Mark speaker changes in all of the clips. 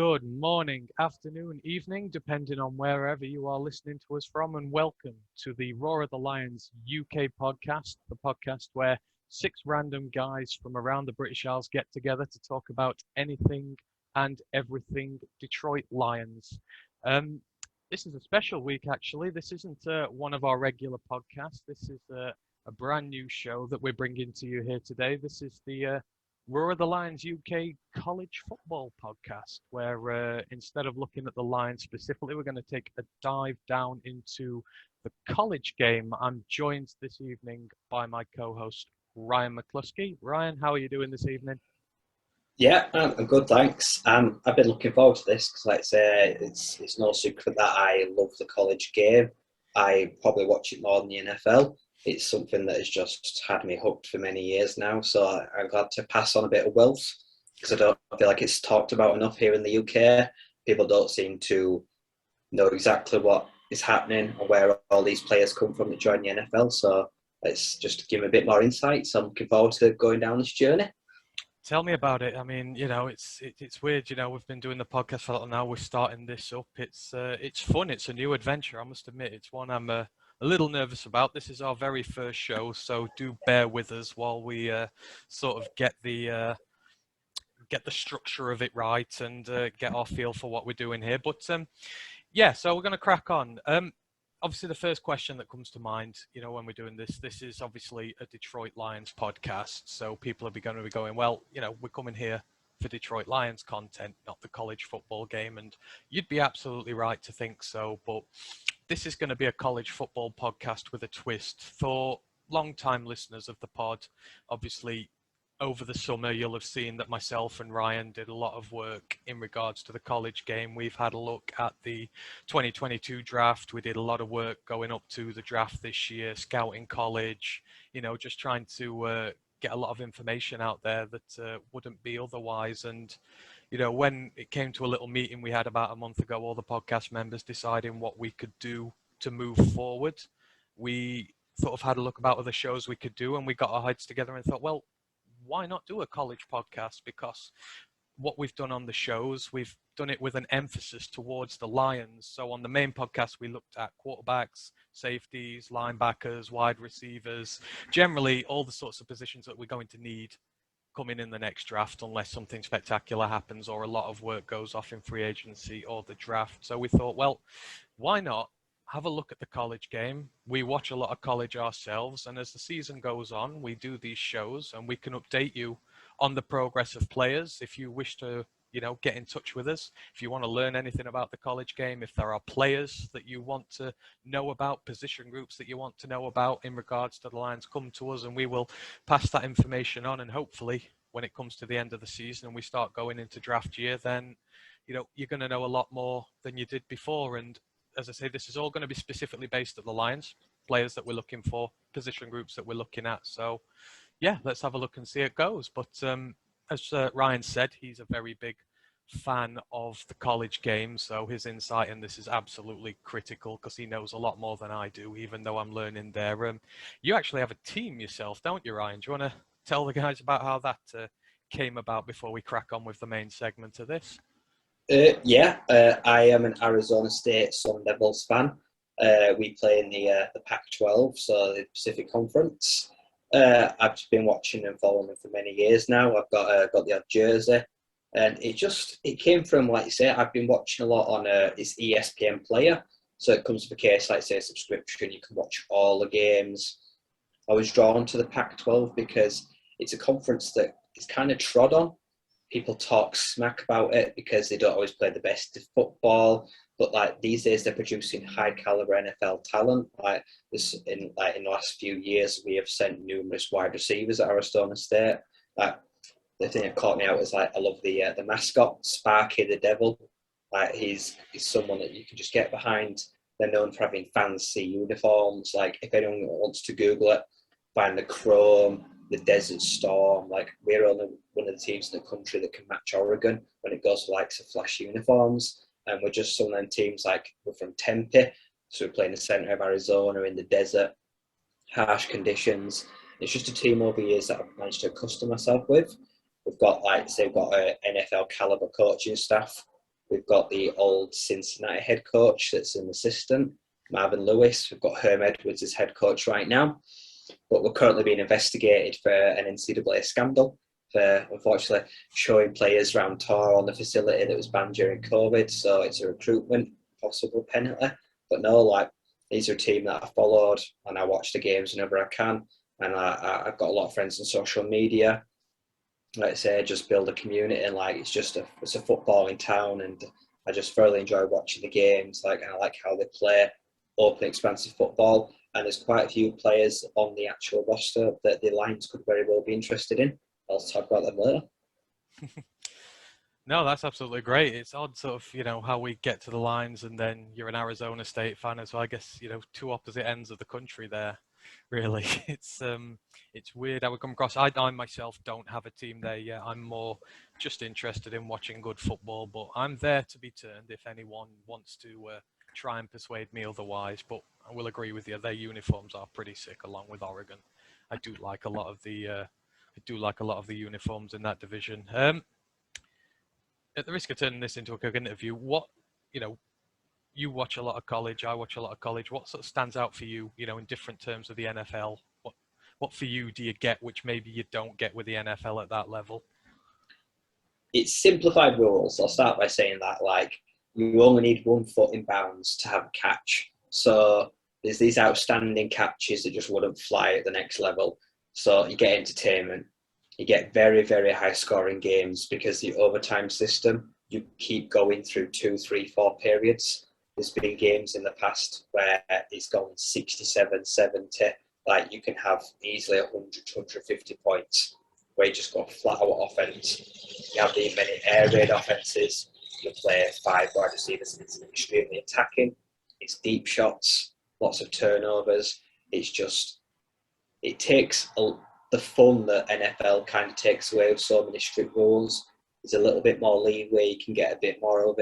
Speaker 1: Good morning, afternoon, evening, depending on wherever you are listening to us from, and welcome to the Roar of the Lions UK podcast, the podcast where six random guys from around the British Isles get together to talk about anything and everything Detroit Lions. This is a special week, actually. This isn't one of our regular podcasts. This is a brand new show that we're bringing to you here today. This is the Roar of the Lions UK college football podcast, where instead of looking at the Lions specifically, we're going to take a dive down into the college game. I'm joined this evening by my co-host, Ryan McCluskey. Ryan, how are you doing this evening?
Speaker 2: Yeah, I'm good, thanks. I've been looking forward to this because, like I say, it's no secret that I love the college game. I probably watch it more than the NFL. It's something that has just had me hooked for many years now. So I'm glad to pass on a bit of wealth because I don't feel like it's talked about enough here in the UK. People don't seem to know exactly what is happening or where all these players come from that join the NFL. So let's just give them a bit more insight. So I'm looking forward to going down this journey.
Speaker 1: Tell me about it. I mean, it's weird. We've been doing the podcast for a while now. We're starting this up. It's fun. It's a new adventure. I must admit, it's one I'm a little nervous about. This is our very first show, so do bear with us while we sort of get the structure of it right and get our feel for what we're doing here. But yeah, so we're going to crack on. Obviously, the first question that comes to mind, when we're doing this is obviously a Detroit Lions podcast. So people are going to be going, well, we're coming here for Detroit Lions content, not the college football game. And you'd be absolutely right to think so. But this is going to be a college football podcast with a twist. For long-time listeners of the pod, obviously, over the summer, you'll have seen that myself and Ryan did a lot of work in regards to the college game. We've had a look at the 2022 draft. We did a lot of work going up to the draft this year, scouting college, just trying to get a lot of information out there that wouldn't be otherwise. And, when it came to a little meeting we had about a month ago, all the podcast members deciding what we could do to move forward, we sort of had a look about other shows we could do, and we got our heads together and thought, well, why not do a college podcast? Because what we've done on the shows, we've done it with an emphasis towards the Lions. So on the main podcast, we looked at quarterbacks, safeties, linebackers, wide receivers, generally all the sorts of positions that we're going to need coming in the next draft, unless something spectacular happens or a lot of work goes off in free agency or the draft. So we thought, well, why not have a look at the college game? We watch a lot of college ourselves, and as the season goes on, we do these shows and we can update you on the progress of players. If you wish to, get in touch with us, if you want to learn anything about the college game, if there are players that you want to know about, position groups that you want to know about in regards to the Lions, come to us and we will pass that information on. And hopefully when it comes to the end of the season and we start going into draft year, then, you're going to know a lot more than you did before. And as I say, this is all going to be specifically based at the Lions, players that we're looking for, position groups that we're looking at. So, yeah, let's have a look and see how it goes. But as Ryan said, he's a very big fan of the college game. So his insight in this is absolutely critical because he knows a lot more than I do, even though I'm learning there. You actually have a team yourself, don't you, Ryan? Do you want to tell the guys about how that came about before we crack on with the main segment of this?
Speaker 2: I am an Arizona State Sun Devils fan. We play in the Pac-12, so the Pacific Conference. I've just been watching and following them for many years now. I've got the odd jersey, and it came from, like you say, I've been watching a lot on it's ESPN Player, so it comes with a case, like say, subscription. You can watch all the games. I was drawn to the Pac-12 because it's a conference that is kind of trod on. People talk smack about it because they don't always play the best of football. But like these days, they're producing high caliber NFL talent. Like this, in the last few years, we have sent numerous wide receivers at Arizona State. Like the thing that caught me out was like I love the mascot Sparky the Devil. Like he's someone that you can just get behind. They're known for having fancy uniforms. Like if anyone wants to Google it, find the Chrome, the Desert Storm. Like we're only one of the teams in the country that can match Oregon when it goes to likes of flash uniforms. And we're just some of them teams, like we're from Tempe, so we're playing the center of Arizona in the desert, harsh conditions. It's just a team over years that I've managed to accustom myself with. We've got an NFL caliber coaching staff. We've got the old Cincinnati head coach that's an assistant, Marvin Lewis. We've got Herm Edwards as head coach right now. But we're currently being investigated for an NCAA scandal for, unfortunately, showing players around tour on the facility that was banned during COVID. So it's a recruitment possible penalty. But no, like, these are a team that I followed, and I watch the games whenever I can. And I've got a lot of friends on social media. Like I say, just build a community, and like it's a footballing town, and I just thoroughly enjoy watching the games. Like, I like how they play open, expansive football, and there's quite a few players on the actual roster that the Lions could very well be interested in. I'll talk about them later.
Speaker 1: No, that's absolutely great. It's odd, sort of, how we get to the lines, and then you're an Arizona State fan as well. I guess, two opposite ends of the country there. Really, it's weird how we come across. I myself don't have a team there yet. I'm more just interested in watching good football, but I'm there to be turned if anyone wants to try and persuade me otherwise. But I will agree with you. Their uniforms are pretty sick, along with Oregon. I do like a lot of the uniforms in that division. At the risk of turning this into a quick interview, you watch a lot of college, I watch a lot of college. What sort of stands out for you, in different terms of the NFL? What for you do you get, which maybe you don't get with the NFL at that level?
Speaker 2: It's simplified rules. I'll start by saying that, like, you only need 1 foot in bounds to have a catch. So there's these outstanding catches that just wouldn't fly at the next level. So you get entertainment. You get very, very high scoring games because the overtime system, you keep going through 2, 3, 4 periods. There's been games in the past where it's gone 67, 70. Like, you can have easily 100, 150 points where you just go flat out offense. You have the many air raid offenses. You play 5 wide receivers. It's extremely attacking. It's deep shots, lots of turnovers. It takes the fun that NFL kind of takes away with so many strict rules. There's a little bit more leeway. You can get a bit more of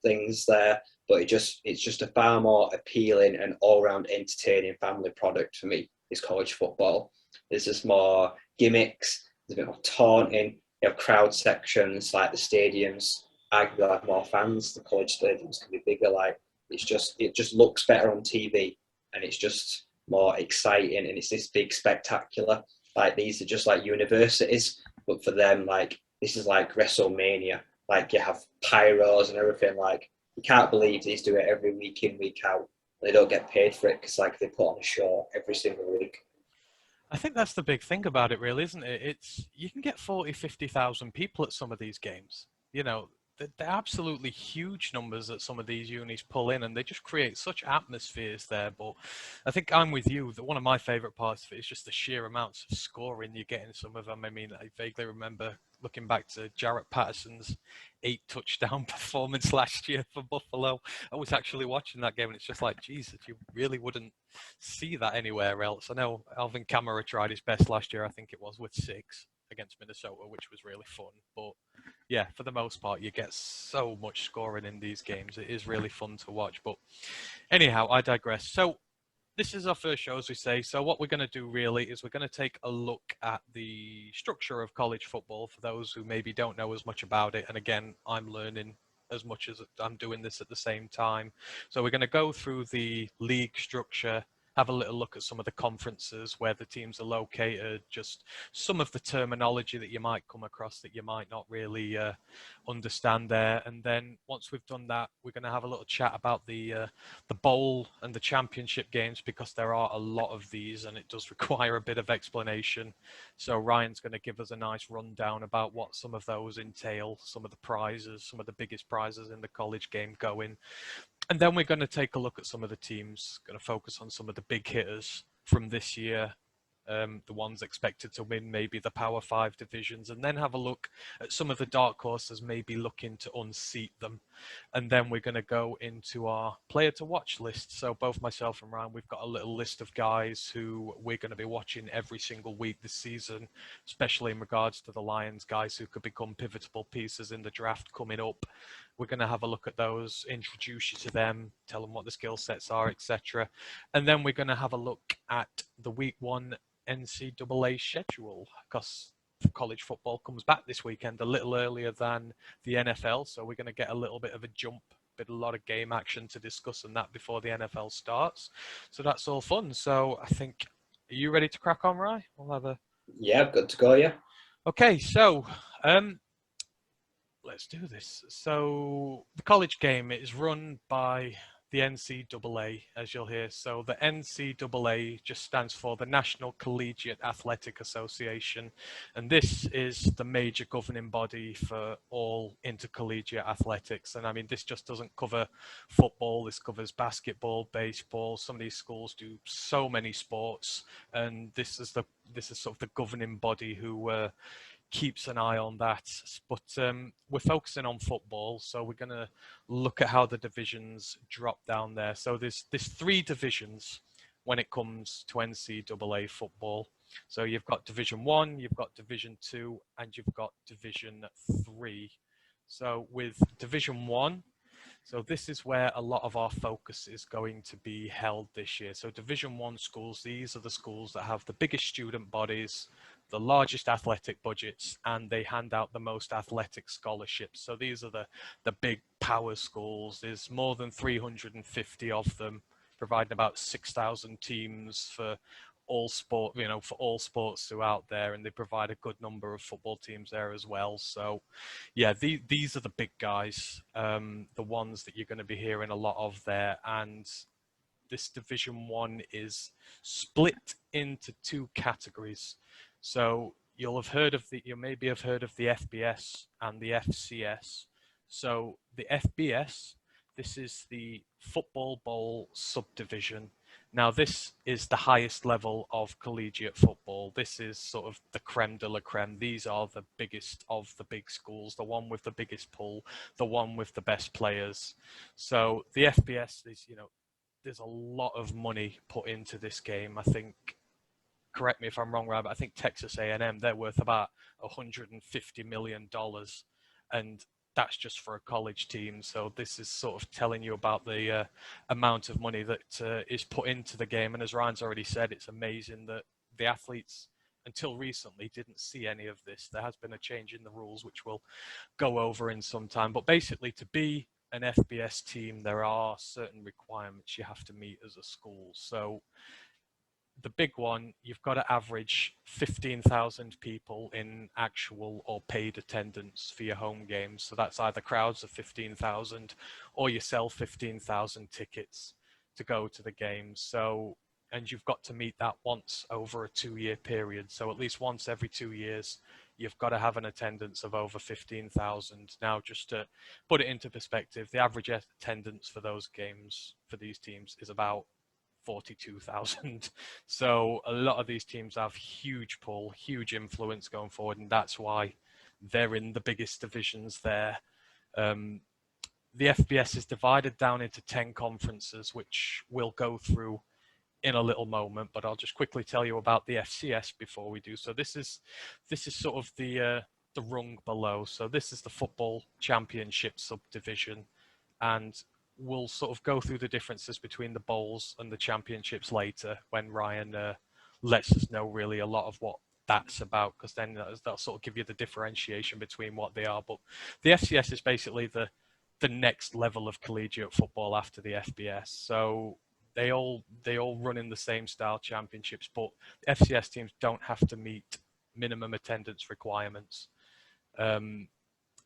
Speaker 2: things there, but it's just a far more appealing and all-round entertaining family product for me. Is college football. There's just more gimmicks. There's a bit more taunting. You have crowd sections, like the stadiums arguably have more fans. The college stadiums can be bigger. Like, it just looks better on TV, and it's just more exciting, and it's this big spectacular. Like, these are just like universities, but for them, like, this is like WrestleMania. Like, you have pyros and everything. Like, you can't believe these do it every week in, week out. They don't get paid for it because, like, they put on a show every single week.
Speaker 1: I think that's the big thing about it, really, isn't it? You can get 40, 50,000 people at some of these games. They're absolutely huge numbers that some of these unis pull in, and they just create such atmospheres there. But I think I'm with you that one of my favourite parts of it is just the sheer amounts of scoring you get in some of them. I mean, I vaguely remember looking back to Jarrett Patterson's 8 touchdown performance last year for Buffalo. I was actually watching that game, and it's just like, Jesus, you really wouldn't see that anywhere else. I know Alvin Kamara tried his best last year, I think it was, with 6 against Minnesota, which was really fun. But yeah, for the most part, you get so much scoring in these games. It is really fun to watch. But anyhow, I digress. So this is our first show, as we say. So what we're going to do really is we're going to take a look at the structure of college football for those who maybe don't know as much about it. And again, I'm learning as much as I'm doing this at the same time. So we're going to go through the league structure, have a little look at some of the conferences, where the teams are located, just some of the terminology that you might come across that you might not really understand there. And then once we've done that, we're going to have a little chat about the bowl and the championship games, because there are a lot of these and it does require a bit of explanation. So Ryan's going to give us a nice rundown about what some of those entail, some of the prizes, some of the biggest prizes in the college game going. And then we're going to take a look at some of the teams, going to focus on some of the big hitters from this year, the ones expected to win maybe the Power 5 divisions, and then have a look at some of the dark horses maybe looking to unseat them. And then we're going to go into our player to watch list. So both myself and Ryan, we've got a little list of guys who we're going to be watching every single week this season, especially in regards to the Lions, guys who could become pivotal pieces in the draft coming up. We're going to have a look at those, introduce you to them, tell them what the skill sets are, etc. And then we're going to have a look at the week 1 NCAA schedule, because college football comes back this weekend a little earlier than the NFL, so we're going to get a little bit of a jump, a lot of game action to discuss and that before the NFL starts. So that's all fun. So I think, are you ready to crack on, Rye? We'll have a...
Speaker 2: Yeah, good to go, yeah.
Speaker 1: Okay, so let's do this. So the college game is run by the NCAA, as you'll hear. So the NCAA just stands for the National Collegiate Athletic Association, and this is the major governing body for all intercollegiate athletics. And I mean, this just doesn't cover football. This covers basketball, baseball. Some of these schools do so many sports, and this is sort of the governing body who keeps an eye on that. But we're focusing on football, so we're going to look at how the divisions drop down there. So there's 3 divisions when it comes to NCAA football. So you've got Division 1, you've got Division 2, and you've got Division 3. So with Division 1, so this is where a lot of our focus is going to be held this year. So Division 1 schools, these are the schools that have the biggest student bodies, the largest athletic budgets, and they hand out the most athletic scholarships. So these are the big power schools. There's more than 350 of them, providing about 6,000 teams for all sport, for all sports throughout there, and they provide a good number of football teams there as well. So yeah, these are the big guys, the ones that you're going to be hearing a lot of there. And this Division 1 is split into 2 categories. So you maybe have heard of the FBS and the FCS. So the FBS, this is the Football Bowl subdivision. Now, this is the highest level of collegiate football. This is sort of the creme de la creme. These are the biggest of the big schools, the one with the biggest pull, the one with the best players. So the FBS is, there's a lot of money put into this game. I think, correct me if I'm wrong, Rob, but I think Texas A&M, they're worth about $150 million. And that's just for a college team. So this is sort of telling you about the amount of money that is put into the game. And as Ryan's already said, it's amazing that the athletes, until recently, didn't see any of this. There has been a change in the rules, which we'll go over in some time. But basically, to be an FBS team, there are certain requirements you have to meet as a school. So the big one, you've got to average 15,000 people in actual or paid attendance for your home games. So that's either crowds of 15,000 or you sell 15,000 tickets to go to the games. So, and you've got to meet that once over a 2-year period. So at least once every 2 years, you've got to have an attendance of over 15,000. Now, just to put it into perspective, the average attendance for those games for these teams is about 42,000. So a lot of these teams have huge pull, huge influence going forward, and that's why they're in the biggest divisions there. The FBS is divided down into 10 conferences, which we'll go through in a little moment, but I'll just quickly tell you about the FCS before we do. So this is sort of the rung below. So this is the football championship subdivision, and we'll sort of go through the differences between the bowls and the championships later when Ryan lets us know really a lot of what that's about, because then that'll sort of give you the differentiation between what they are. But the FCS is basically the next level of collegiate football after the FBS. So they all run in the same style championships, but FCS teams don't have to meet minimum attendance requirements.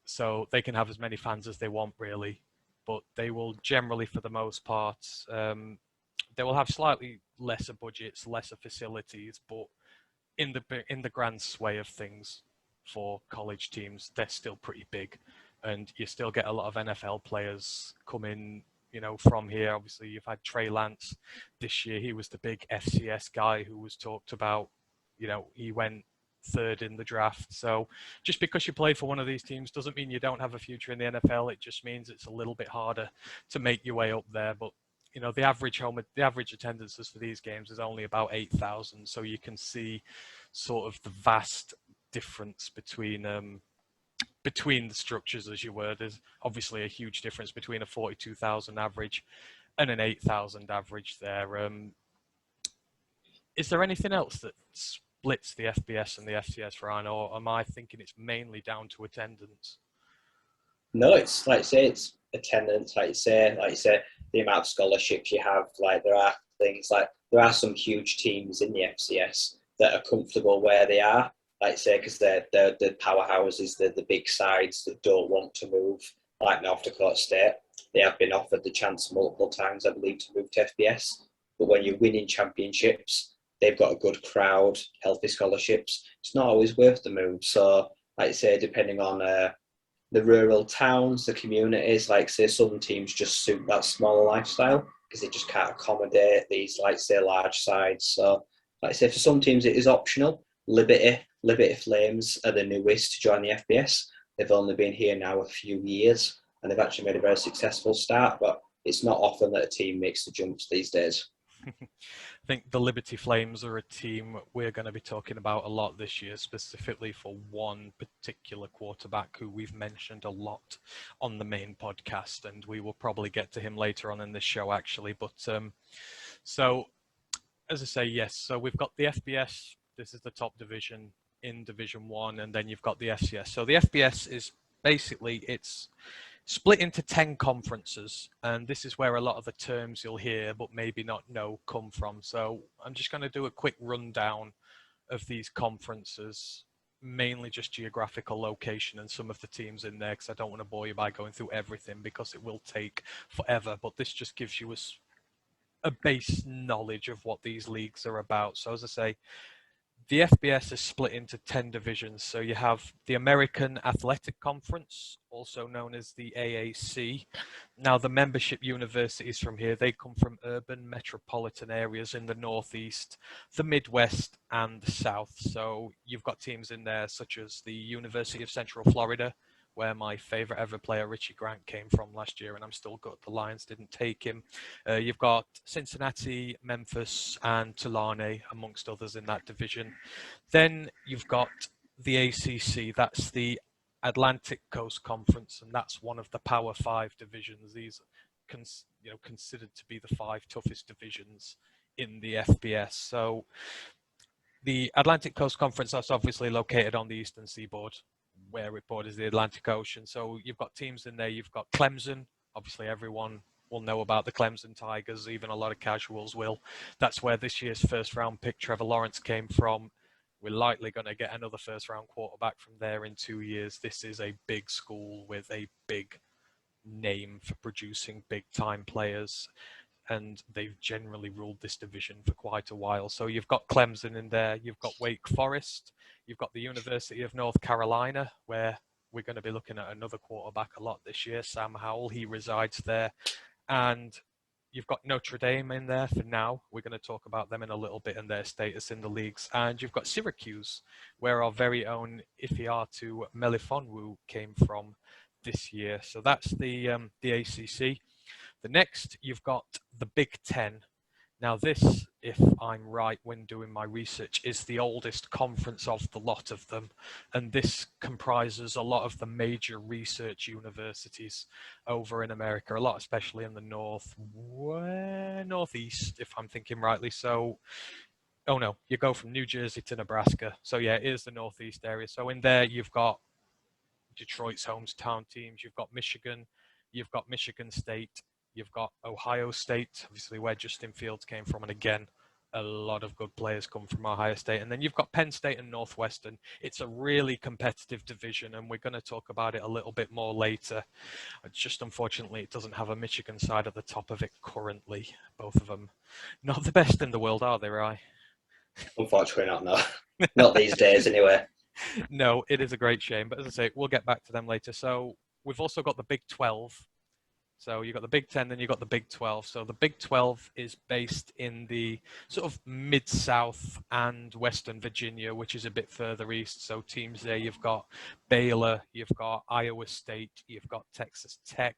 Speaker 1: So they can have as many fans as they want, really. But they will generally, for the most part, they will have slightly lesser budgets, lesser facilities, but in the grand sway of things for college teams, they're still pretty big, and you still get a lot of NFL players coming, from here. Obviously, you've had Trey Lance this year. He was the big FCS guy who was talked about. He went 3rd in the draft. So just because you play for one of these teams doesn't mean you don't have a future in the NFL. It just means it's a little bit harder to make your way up there. But the average attendances for these games is only about 8,000. So you can see sort of the vast difference between the structures, as you were. There's obviously a huge difference between a 42,000 average and an 8,000 average there. Is there anything else that's splits the FBS and the FCS, Ryan, or am I thinking it's mainly down to attendance?
Speaker 2: No, it's like you say, it's attendance. Like you say, the amount of scholarships you have. Like there are things like there are some huge teams in the FCS that are comfortable where they are. Like you say, because they're the powerhouses, they're the big sides that don't want to move. Like North Dakota State, they have been offered the chance multiple times, I believe, to move to FBS. But when you're winning championships, they've got a good crowd, healthy scholarships. It's not always worth the move. So, like you say, depending on the rural towns, the communities, like say some teams just suit that smaller lifestyle because they just can't accommodate these, like say, large sides. So, like say, for some teams it is optional. Liberty Flames are the newest to join the FBS. They've only been here now a few years and they've actually made a very successful start, but it's not often that a team makes the jumps these days.
Speaker 1: I think the Liberty Flames are a team we're going to be talking about a lot this year, specifically for one particular quarterback who we've mentioned a lot on the main podcast, and we will probably get to him later on in this show, actually. But so, as I say, yes, so we've got the FBS. This is the top division in Division 1, and then you've got the FCS. So the FBS is basically, it's split into 10 conferences, and this is where a lot of the terms you'll hear but maybe not know come from. So I'm just going to do a quick rundown of these conferences, mainly just geographical location and some of the teams in there, because I don't want to bore you by going through everything because it will take forever, but this just gives you a base knowledge of what these leagues are about. So as I say, the FBS is split into 10 divisions. So you have the American Athletic Conference, also known as the AAC. Now, the membership universities from here, they come from urban metropolitan areas in the Northeast, the Midwest, and the South. So you've got teams in there such as the University of Central Florida, where my favorite ever player, Richie Grant, came from last year, and I'm still good. The Lions didn't take him. You've got Cincinnati, Memphis, and Tulane, amongst others in that division. Then you've got the ACC, that's the Atlantic Coast Conference, and that's one of the Power Five divisions. These are considered to be the five toughest divisions in the FBS. So the Atlantic Coast Conference, that's obviously located on the eastern seaboard, where it borders the Atlantic Ocean. So you've got teams in there. You've got Clemson. Obviously, everyone will know about the Clemson Tigers. Even a lot of casuals will. That's where this year's first-round pick, Trevor Lawrence, came from. We're likely going to get another first-round quarterback from there in 2 years. This is a big school with a big name for producing big-time players, and they've generally ruled this division for quite a while. So you've got Clemson in there, you've got Wake Forest, you've got the University of North Carolina, where we're going to be looking at another quarterback a lot this year, Sam Howell. He resides there. And you've got Notre Dame in there for now. We're going to talk about them in a little bit and their status in the leagues. And you've got Syracuse, where our very own Ifiatu Melifonwu came from this year. So that's the ACC. The next, you've got the Big Ten. Now this, if I'm right when doing my research, is the oldest conference of the lot of them. And this comprises a lot of the major research universities over in America, a lot especially in the northeast, if I'm thinking rightly. So, oh no, you go from New Jersey to Nebraska. So yeah, it is the northeast area. So in there, you've got Detroit's hometown teams, you've got Michigan, you've got Michigan State, you've got Ohio State, obviously where Justin Fields came from, and again, a lot of good players come from Ohio State. And then you've got Penn State and Northwestern. It's a really competitive division, and we're going to talk about it a little bit more later. It's just unfortunately, it doesn't have a Michigan side at the top of it currently. Both of them not the best in the world, are they, Rye?
Speaker 2: Unfortunately, not, no. Not these days, anyway.
Speaker 1: No, it is a great shame. But as I say, we'll get back to them later. So we've also got the Big 12. So you've got the Big 10, then you've got the Big 12. So the Big 12 is based in the sort of Mid-South and Western Virginia, which is a bit further east. So teams there, you've got Baylor, you've got Iowa State, you've got Texas Tech,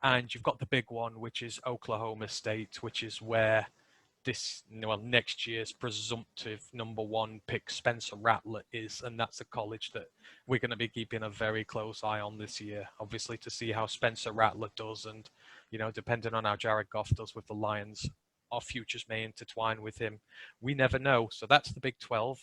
Speaker 1: and you've got the big one, which is Oklahoma State, which is where next year's presumptive number one pick Spencer Rattler is, and that's a college that we're going to be keeping a very close eye on this year, obviously, to see how Spencer Rattler does, and depending on how Jared Goff does with the Lions, our futures may intertwine with him. We never know. So that's the Big 12.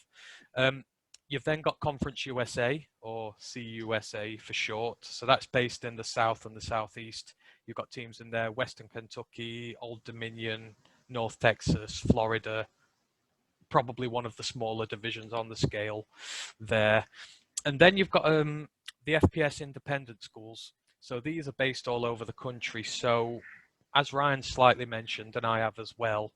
Speaker 1: You've then got Conference USA, or CUSA for short. So that's based in the South and the Southeast. You've got teams in there: Western Kentucky, Old Dominion, North Texas, Florida. Probably one of the smaller divisions on the scale there. And then you've got the FPS independent schools. So these are based all over the country. So as Ryan slightly mentioned, and I have as well,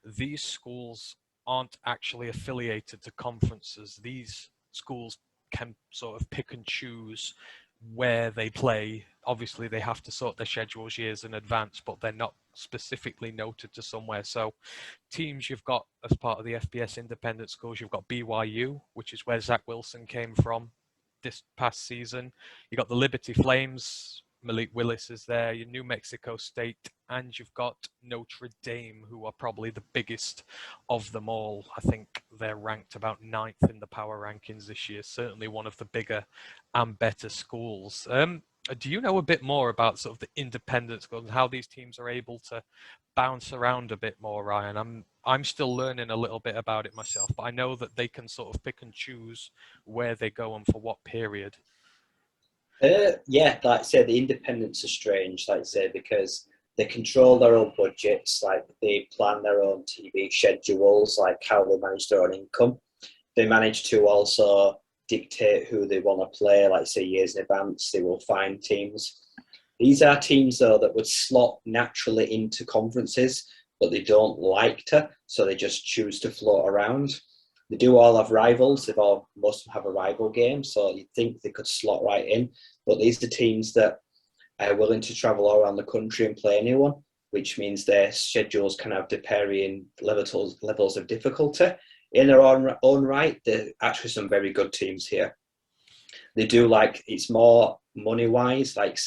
Speaker 1: these schools aren't actually affiliated to conferences. These schools can sort of pick and choose where they play. Obviously, they have to sort their schedules years in advance, but they're not specifically noted to somewhere. So teams you've got as part of the FBS independent schools, you've got BYU, which is where Zach Wilson came from this past season. You got the Liberty Flames, Malik Willis is there, your New Mexico State, and you've got Notre Dame, who are probably the biggest of them all. I think they're ranked about 9th in the power rankings this year, certainly one of the bigger and better schools. Do you know a bit more about sort of the independent schools and how these teams are able to bounce around a bit more, Ryan? I'm still learning a little bit about it myself, but I know that they can sort of pick and choose where they go and for what period.
Speaker 2: Yeah, like I say, the independents are strange, like I say, because they control their own budgets, like they plan their own TV schedules, like how they manage their own income. They manage to also dictate who they want to play, like say years in advance. They will find teams. These are teams though that would slot naturally into conferences, but they don't like to, so they just choose to float around. They do all have rivals. Most of them have a rival game, so you'd think they could slot right in. But these are teams that are willing to travel all around the country and play anyone, which means their schedules can have varying levels of difficulty. In their own right, there are actually some very good teams here. They do it's more money-wise, like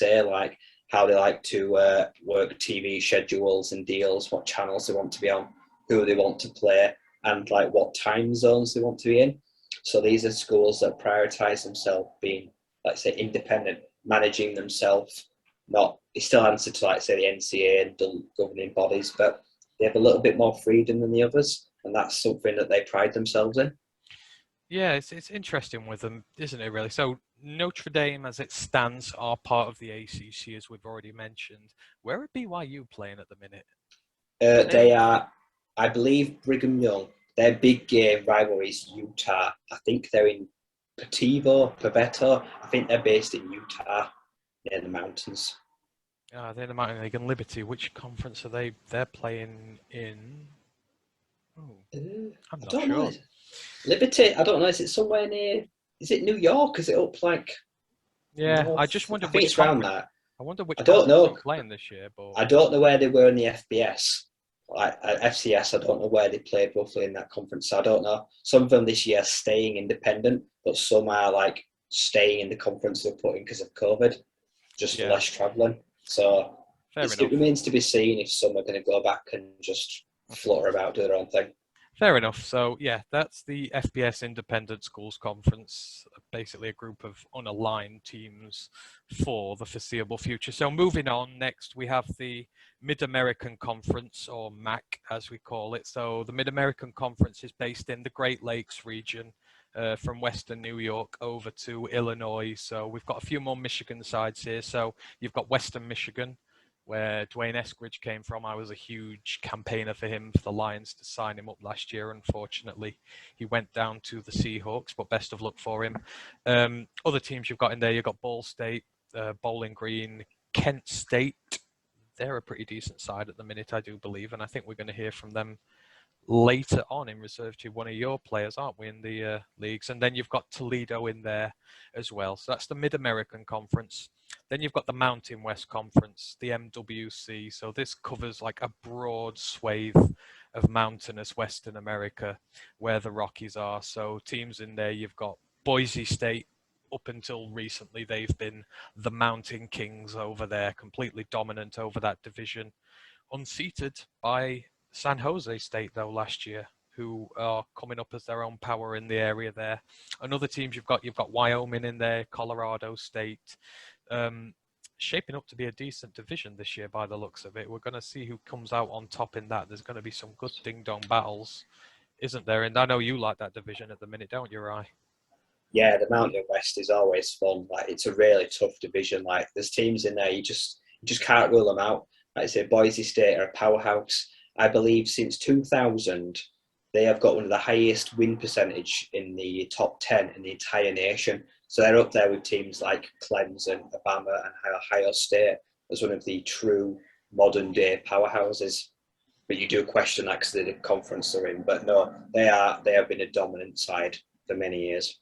Speaker 2: how they like to work TV schedules and deals, what channels they want to be on, who they want to play, and like what time zones they want to be in. So these are schools that prioritize themselves being, like say, independent, managing themselves. They still answer to like say the NCAA and the governing bodies, but they have a little bit more freedom than the others, and that's something that they pride themselves in.
Speaker 1: Yeah, it's interesting with them, isn't it, really? So Notre Dame, as it stands, are part of the ACC, as we've already mentioned. Where are BYU playing at the minute?
Speaker 2: They are, I believe, Brigham Young. Their big game rivalry is Utah. I think they're in Pabeto. I think they're based in Utah, near the mountains.
Speaker 1: They're in the Mountain League and Liberty. Which conference are they? They're playing in. Oh, I'm
Speaker 2: I
Speaker 1: not
Speaker 2: don't
Speaker 1: sure.
Speaker 2: know. Liberty, I don't know. Is it somewhere near? Is it New York? Is it up like?
Speaker 1: Yeah,
Speaker 2: North?
Speaker 1: I just
Speaker 2: I
Speaker 1: wondered
Speaker 2: think
Speaker 1: which
Speaker 2: it's around
Speaker 1: conference.
Speaker 2: that.
Speaker 1: I wonder which
Speaker 2: I don't
Speaker 1: conference they're
Speaker 2: know.
Speaker 1: playing this year, but
Speaker 2: I don't know where they were in the FBS. Like FCS, I don't know where they played roughly in that conference. So I don't know. Some of them this year are staying independent, but some are like staying in the conference they're put in because of COVID, just for
Speaker 1: yeah,
Speaker 2: less travelling. So
Speaker 1: fair
Speaker 2: it
Speaker 1: enough.
Speaker 2: remains to be seen if some are going to go back and just flutter about, do their own thing.
Speaker 1: Fair enough. So yeah, that's the FBS Independent Schools Conference, basically a group of unaligned teams for the foreseeable future. So moving on, next we have the Mid-American Conference, or MAC as we call it. So the Mid-American Conference is based in the Great Lakes region, from Western New York over to Illinois. So we've got a few more Michigan sides here. So you've got Western Michigan, where Dwayne Eskridge came from. I was a huge campaigner for him, for the Lions, to sign him up last year. Unfortunately, he went down to the Seahawks, but best of luck for him. Other teams you've got in there, you've got Ball State, Bowling Green, Kent State. They're a pretty decent side at the minute, I do believe, and I think we're going to hear from them later on in reserve to one of your players, aren't we, in the leagues? And then you've got Toledo in there as well. So that's the Mid-American Conference. Then you've got the Mountain West Conference, the MWC. So this covers like a broad swathe of mountainous Western America where the Rockies are. So teams in there, you've got Boise State. Up until recently, they've been the Mountain Kings over there, completely dominant over that division. Unseated by San Jose State, though, last year, who are coming up as their own power in the area there. And other teams you've got Wyoming in there, Colorado State. shaping up to be a decent division this year by the looks of it. We're going to see who comes out on top in that. There's going to be some good ding-dong battles, isn't there? And I know you like that division at the minute, don't you, Rye?
Speaker 2: Yeah, the Mountain West is always fun. Like, it's a really tough division. Like, there's teams in there you just can't rule them out. Like I say, Boise State are a powerhouse. I believe since 2000, they have got one of the highest win percentage in the top 10 in the entire nation. So they're up there with teams like Clemson, Alabama, and Ohio State as one of the true modern day powerhouses. But you do question that because of the conference they're in. But no, they have been a dominant side for many years.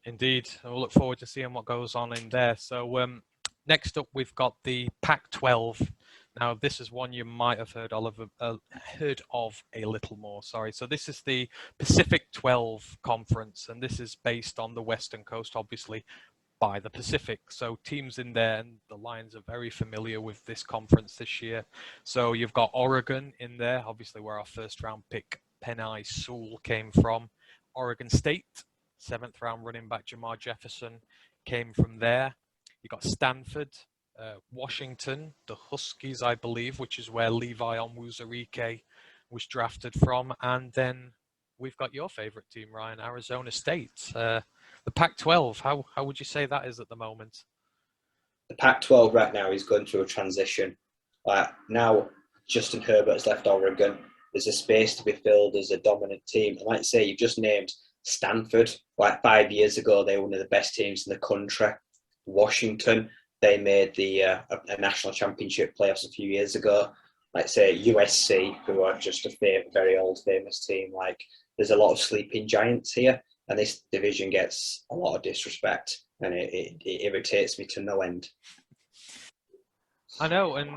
Speaker 1: Indeed. We'll look forward to seeing what goes on in there. So next up, we've got the Pac-12. Now, this is one you might have heard of a little more. Sorry. So this is the Pacific 12 Conference, and this is based on the Western Coast, obviously, by the Pacific. So teams in there, and the Lions are very familiar with this conference this year. So you've got Oregon in there, obviously where our first round pick, Penei Sewell, came from. Oregon State, 7th round running back Jamar Jefferson came from there. You got Stanford, Washington, the Huskies, I believe, which is where Levi Onwuzurike was drafted from. And then we've got your favorite team, Ryan, Arizona State. The Pac-12, how would you say that is at the moment?
Speaker 2: The Pac-12 right now is going through a transition. Now, Justin Herbert has left Oregon. There's a space to be filled as a dominant team. And like I say, you've just named Stanford. Like 5 years ago, they were one of the best teams in the country. Washington, they made the a national championship playoffs a few years ago. Like say USC, who are just a very old famous team. Like there's a lot of sleeping giants here, and this division gets a lot of disrespect, and it irritates me to no end.
Speaker 1: I know, and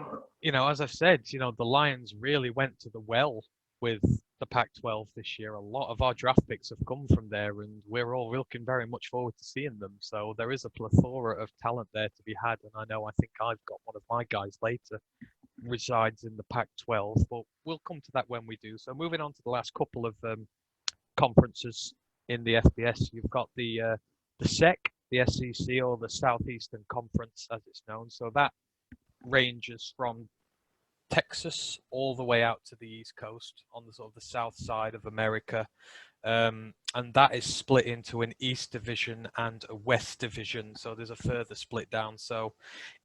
Speaker 1: as I've said, the Lions really went to the well with the Pac-12 this year. A lot of our draft picks have come from there, and we're all looking very much forward to seeing them. So there is a plethora of talent there to be had, and I think I've got one of my guys later resides in the Pac-12, but we'll come to that when we do. So moving on to the last couple of conferences in the FBS, you've got the SEC, the SEC, or the Southeastern Conference as it's known. So that ranges from Texas all the way out to the East Coast on the sort of the south side of America. And that is split into an East Division and a West Division. So there's a further split down. So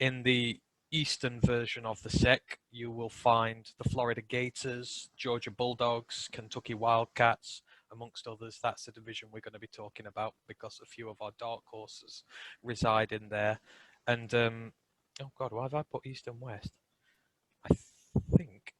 Speaker 1: in the Eastern version of the SEC, you will find the Florida Gators, Georgia Bulldogs, Kentucky Wildcats, amongst others. That's the division we're going to be talking about because a few of our dark horses reside in there. And, oh God, why have I put East and West? I think,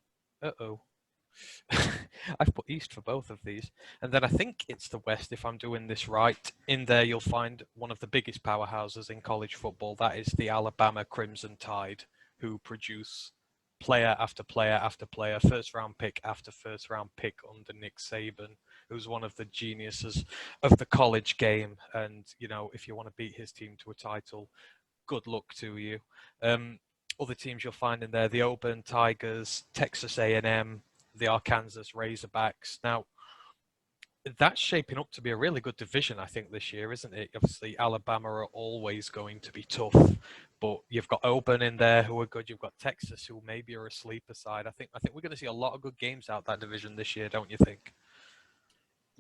Speaker 1: I've put East for both of these. And then I think it's the West, if I'm doing this right. In there, you'll find one of the biggest powerhouses in college football. That is the Alabama Crimson Tide, who produce player after player after player, first round pick after first round pick under Nick Saban, who's one of the geniuses of the college game. And, if you want to beat his team to a title, good luck to you. Other teams you'll find in there, the Auburn Tigers, Texas A&M, the Arkansas Razorbacks. Now, that's shaping up to be a really good division, I think, this year, isn't it? Obviously, Alabama are always going to be tough, but you've got Auburn in there who are good. You've got Texas, who maybe are a sleeper side. I think we're going to see a lot of good games out that division this year, don't you think?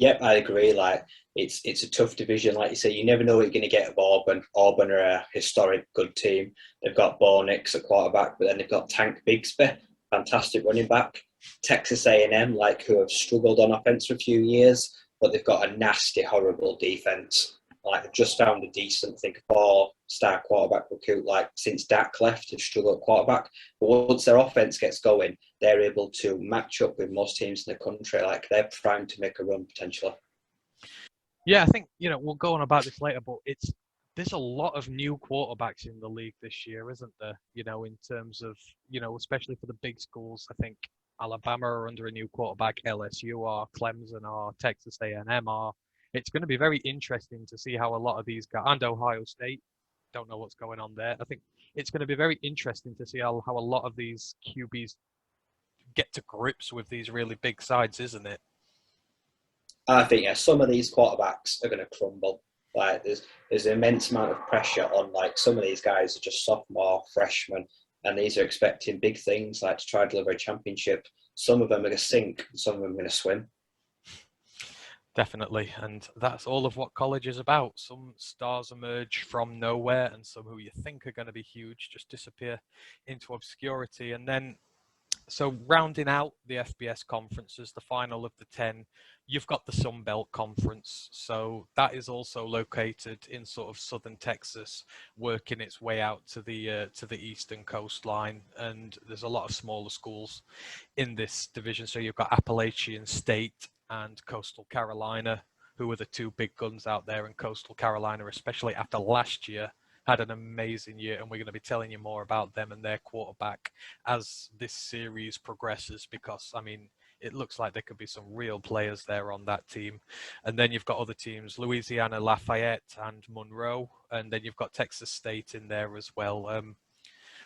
Speaker 2: Yep, I agree. Like it's a tough division. Like you say, you never know what you're going to get of Auburn. Auburn are a historic good team. They've got Bo Nix at quarterback, but then they've got Tank Bigsby, fantastic running back. Texas A&M, who have struggled on offense for a few years, but they've got a nasty, horrible defense. They've just found a decent, I think, 4-star quarterback recruit. Since Dak left, they've struggled at quarterback. But once their offense gets going, they're able to match up with most teams in the country. They're primed to make a run potentially.
Speaker 1: Yeah, I think, we'll go on about this later, but there's a lot of new quarterbacks in the league this year, isn't there? In terms of, especially for the big schools. I think Alabama are under a new quarterback, LSU are, Clemson are, Texas A&M are. It's going to be very interesting to see how a lot of these guys, and Ohio State, don't know what's going on there. I think it's going to be very interesting to see how a lot of these QBs get to grips with these really big sides, isn't it?
Speaker 2: I think, some of these quarterbacks are going to crumble. Like there's an immense amount of pressure on, like, some of these guys are just sophomore, freshmen, and these are expecting big things, like to try to deliver a championship. Some of them are going to sink, some of them are going to swim.
Speaker 1: Definitely, and that's all of what college is about. Some stars emerge from nowhere, and some who you think are going to be huge just disappear into obscurity. And then, so rounding out the FBS conferences, the final of the 10, you've got the Sun Belt Conference. So that is also located in sort of southern Texas, working its way out to the eastern coastline. And there's a lot of smaller schools in this division. So you've got Appalachian State and Coastal Carolina, who are the two big guns out there. And Coastal Carolina, especially after last year, had an amazing year, and we're going to be telling you more about them and their quarterback as this series progresses, because I mean, it looks like there could be some real players there on that team. And then you've got other teams, Louisiana Lafayette and Monroe, and then you've got Texas State in there as well.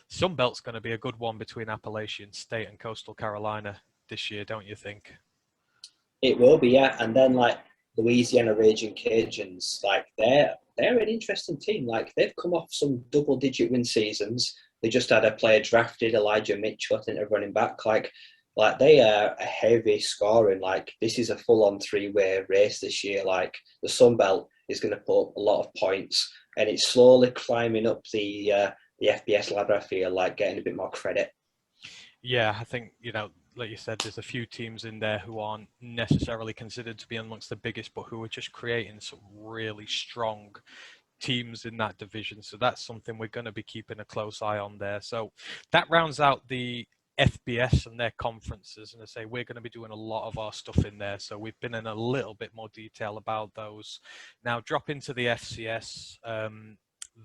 Speaker 1: Sunbelt's going to be a good one between Appalachian State and Coastal Carolina this year, don't you think?
Speaker 2: It will be, yeah. And then, like, Louisiana Raging Cajuns, like, they're an interesting team. Like, they've come off some double-digit win seasons. They just had a player drafted, Elijah Mitchell, I think, a running back. Like they are a heavy scoring. Like, this is a full-on three-way race this year. Like, the Sun Belt is going to put up a lot of points, and it's slowly climbing up the FBS ladder. I feel like getting a bit more credit.
Speaker 1: Yeah, I think, like you said, there's a few teams in there who aren't necessarily considered to be amongst the biggest, but who are just creating some really strong teams in that division. So that's something we're going to be keeping a close eye on there. So that rounds out the FBS and their conferences. And I say we're going to be doing a lot of our stuff in there. So we've been in a little bit more detail about those. Now drop into the FCS.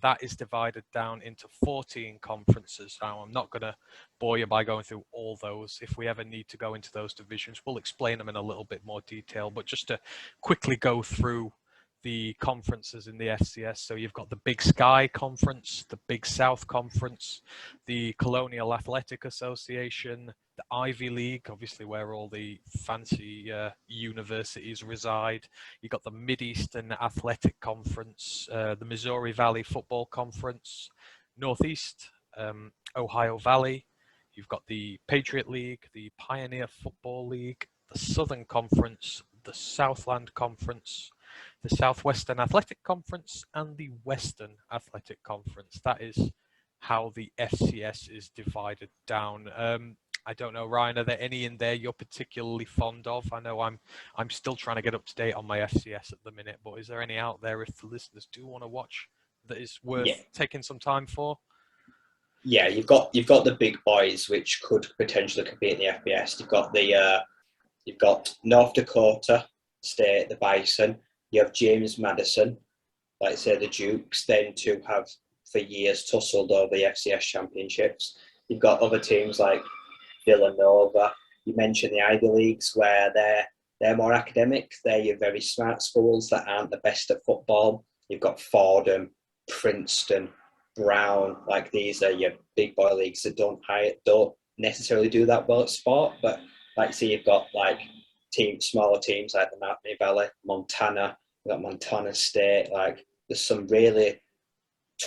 Speaker 1: That is divided down into 14 conferences. Now, I'm not going to bore you by going through all those. If we ever need to go into those divisions, we'll explain them in a little bit more detail. But just to quickly go through the conferences in the FCS. So you've got the Big Sky Conference, the Big South Conference, the Colonial Athletic Association, the Ivy League, obviously where all the fancy universities reside. You've got the Mid-Eastern Athletic Conference, the Missouri Valley Football Conference, Northeast, Ohio Valley. You've got the Patriot League, the Pioneer Football League, the Southern Conference, the Southland Conference, the Southwestern Athletic Conference, and the Western Athletic Conference. That is how the FCS is divided down. I don't know, Ryan, are there any in there you're particularly fond of? I know I'm still trying to get up to date on my FCS at the minute, but is there any out there if the listeners do want to watch that is worth taking some time for?
Speaker 2: Yeah, you've got the big boys which could potentially compete in the FBS. You've got North Dakota State, the Bison. You have James Madison, like say the Dukes, then to have for years tussled over the FCS championships. You've got other teams like Villanova. You mentioned the Ivy Leagues, where they're more academic. They're your very smart schools that aren't the best at football. You've got Fordham, Princeton, Brown. Like, these are your big boy leagues that don't necessarily do that well at sport. But like, see, you've got like smaller teams like the Mountain Valley, Montana. You've got Montana State. Like, there's some really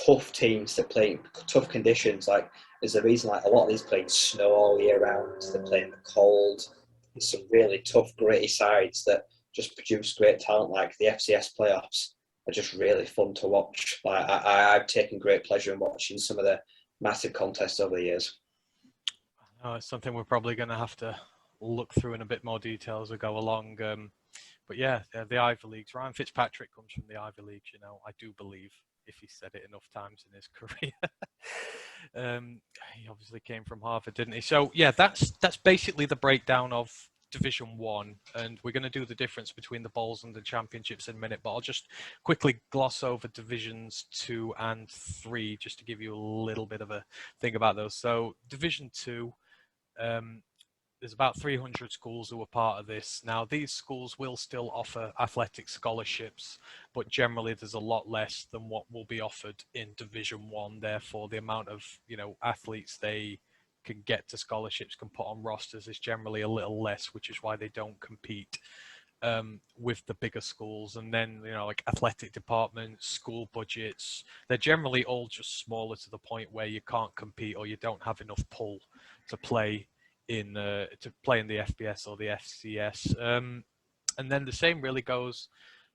Speaker 2: tough teams that play in tough conditions. Like, there's a reason like a lot of these play in snow all year round. They play in the cold. There's some really tough, gritty sides that just produce great talent. Like, the FCS playoffs are just really fun to watch. Like, I've taken great pleasure in watching some of the massive contests over the years.
Speaker 1: It's something we're probably going to have to look through in a bit more detail as we go along. But yeah, the Ivy Leagues. Ryan Fitzpatrick comes from the Ivy Leagues, I do believe, if he said it enough times in his career. He obviously came from Harvard, didn't he? So yeah, that's basically the breakdown of Division 1, and we're going to do the difference between the bowls and the championships in a minute, but I'll just quickly gloss over Divisions 2 and 3 just to give you a little bit of a thing about those. So Division 2, there's about 300 schools who are part of this. Now, these schools will still offer athletic scholarships, but generally there's a lot less than what will be offered in Division 1. Therefore, the amount of, athletes they can get to scholarships, can put on rosters, is generally a little less, which is why they don't compete with the bigger schools, and then like athletic departments, school budgets, they're generally all just smaller to the point where you can't compete or you don't have enough pull to play in the FBS or the FCS. And then the same really goes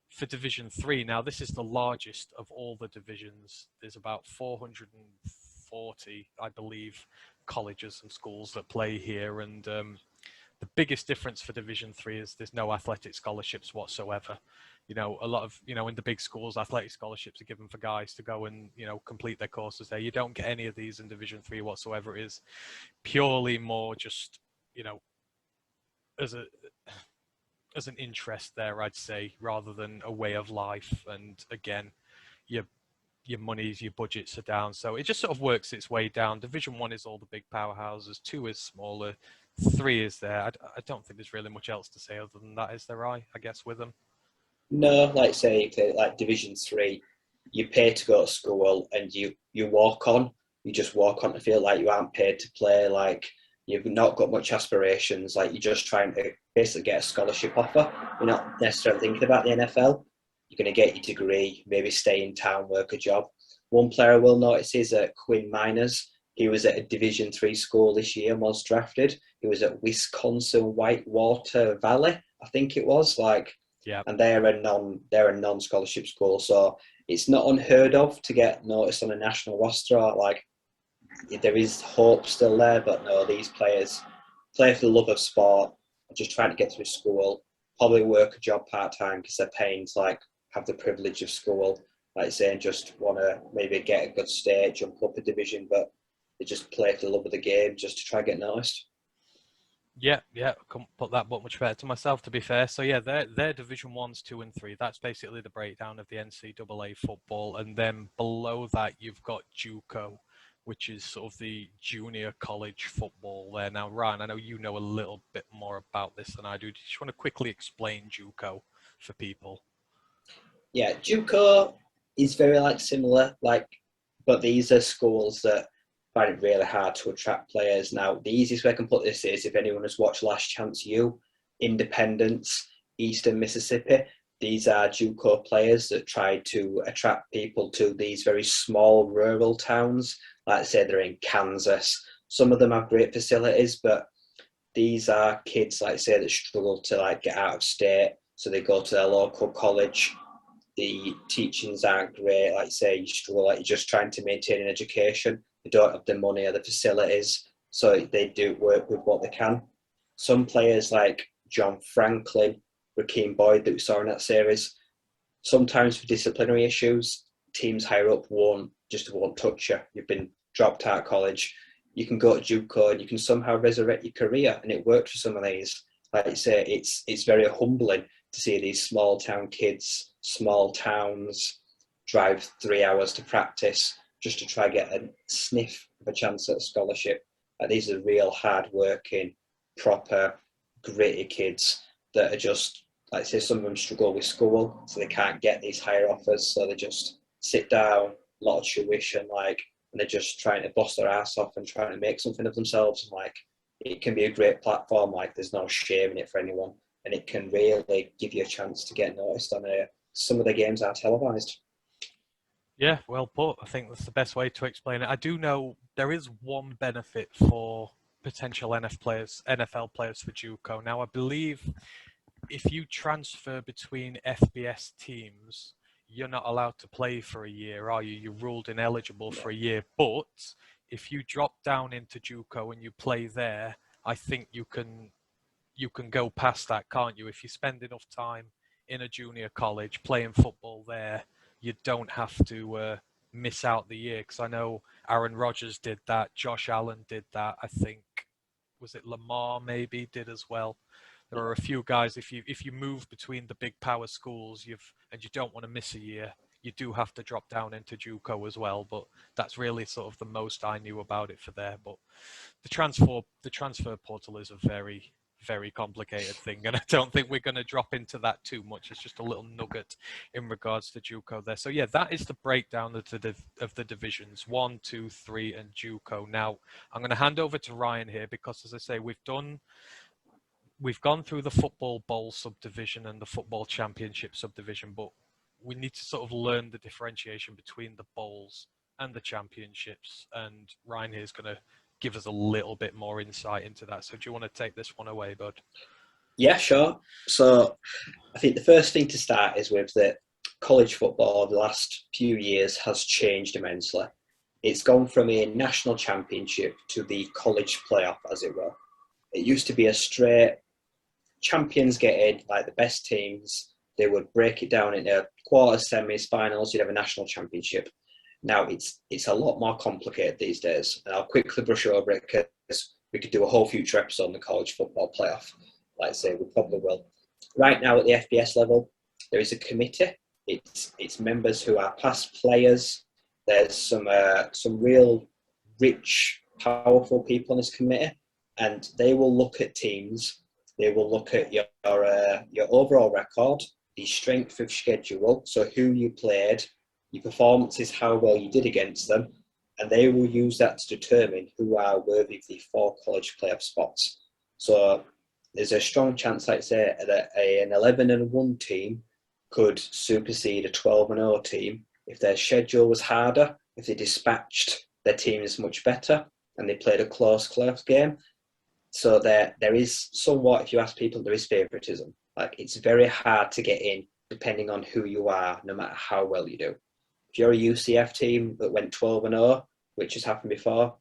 Speaker 1: for Division 3. Now, this is the largest of all the divisions. There's about 440, I believe, colleges and schools that play here. And the biggest difference for Division 3 is there's no athletic scholarships whatsoever. A lot of, in the big schools, athletic scholarships are given for guys to go and, complete their courses there. You don't get any of these in Division 3 whatsoever. It is purely more just, as an interest there, I'd say, rather than a way of life. And again, your monies, your budgets are down, so it just sort of works its way down. Division 1 is all the big powerhouses, 2 is smaller, 3 is there. I don't think there's really much else to say other than that, is there? I guess with them.
Speaker 2: No, like say like Division 3, you pay to go to school and you walk on. You just walk on to feel like you aren't paid to play. Like you've not got much aspirations. Like you're just trying to basically get a scholarship offer. You're not necessarily thinking about the NFL. You're going to get your degree, maybe stay in town, work a job. One player I will notice is Quinn Miners. He was at a Division 3 school this year and was drafted. He was at Wisconsin Whitewater Valley, I think it was.
Speaker 1: Yeah.
Speaker 2: And they're a non-scholarship school, so it's not unheard of to get noticed on a national roster. Like there is hope still there, but no, these players play for the love of sport, just trying to get through school, probably work a job part-time because they're paying to have the privilege of school, like saying just want to maybe get a good state, jump up a division, but they just play for the love of the game just to try and get noticed.
Speaker 1: Yeah, I couldn't put that but much better to myself, to be fair. So yeah, they're Division 1s, 2 and 3. That's basically the breakdown of the NCAA football. And then below that, you've got JUCO, which is sort of the junior college football there. Now, Ryan, I know you know a little bit more about this than I do. Do you just want to quickly explain JUCO for people?
Speaker 2: Yeah, JUCO is very similar, but these are schools that find it really hard to attract players. Now, the easiest way I can put this is if anyone has watched Last Chance U, Independence, Eastern Mississippi, these are JUCO players that try to attract people to these very small rural towns. Like say they're in Kansas. Some of them have great facilities, but these are kids, like say, that struggle to get out of state. So they go to their local college. The teachings aren't great. Like say, you struggle, you're just trying to maintain an education. They don't have the money or the facilities, so they do work with what they can. Some players like John Franklin, Rakeem Boyd that we saw in that series, sometimes for disciplinary issues, teams higher up won't touch you. You've been dropped out of college. You can go to JUCO and you can somehow resurrect your career, and it worked for some of these. Like you say, it's very humbling to see these small town kids, small towns, drive 3 hours to practice just to try get a sniff of a chance at a scholarship. These are real hard-working, proper, gritty kids that are just, like I say, some of them struggle with school, so they can't get these higher offers, so they just sit down, a lot of tuition, and they're just trying to bust their ass off and trying to make something of themselves. And it can be a great platform. There's no shame in it for anyone, and it can really give you a chance to get noticed on air. Some of the games are televised.
Speaker 1: Yeah, well put. I think that's the best way to explain it. I do know there is one benefit for potential NFL players for JUCO. Now, I believe if you transfer between FBS teams, you're not allowed to play for a year, are you? You're ruled ineligible for a year. But if you drop down into JUCO and you play there, I think you can go past that, can't you? If you spend enough time in a junior college playing football there, you don't have to miss out the year. Because I know Aaron Rodgers did that, Josh Allen did that. I think was it Lamar maybe did as well. There are a few guys. If you move between the big power schools, you don't want to miss a year, you do have to drop down into JUCO as well. But that's really sort of the most I knew about it for there. But the transfer portal is a very, very complicated thing, and I don't think we're going to drop into that too much. It's just a little nugget in regards to JUCO there. So yeah, that is the breakdown of the divisions 1, 2, 3, and JUCO. Now I'm going to hand over to Ryan here because, as I say, we've done we've gone through the football bowl subdivision and the football championship subdivision, but we need to sort of learn the differentiation between the bowls and the championships. And Ryan here is going to give us a little bit more insight into that. So do you want to take this one away, bud?
Speaker 2: Yeah, sure. So I think the first thing to start is with that college football the last few years has changed immensely. It's gone from a national championship to the college playoff, as it were. It used to be a straight champions get in, like the best teams. They would break it down into quarters, semis, finals. You'd have a national championship. Now it's a lot more complicated these days. And I'll quickly brush over it because we could do a whole future episode on the college football playoff. Like I say, we probably will. Right now at the FBS level, there is a committee. It's members who are past players. There's some real rich, powerful people on this committee, and they will look at teams. They will look at your overall record, the strength of schedule, so who you played, your performances, how well you did against them, and they will use that to determine who are worthy of the 4 college playoff spots. So there's a strong chance, like say, that an 11-1 team could supersede a 12-0 team if their schedule was harder, if they dispatched their teams much better, and they played a close game. So there is somewhat, if you ask people, there is favouritism. Like, it's very hard to get in depending on who you are, no matter how well you do. If you're a UCF team that went 12-0, which has happened before,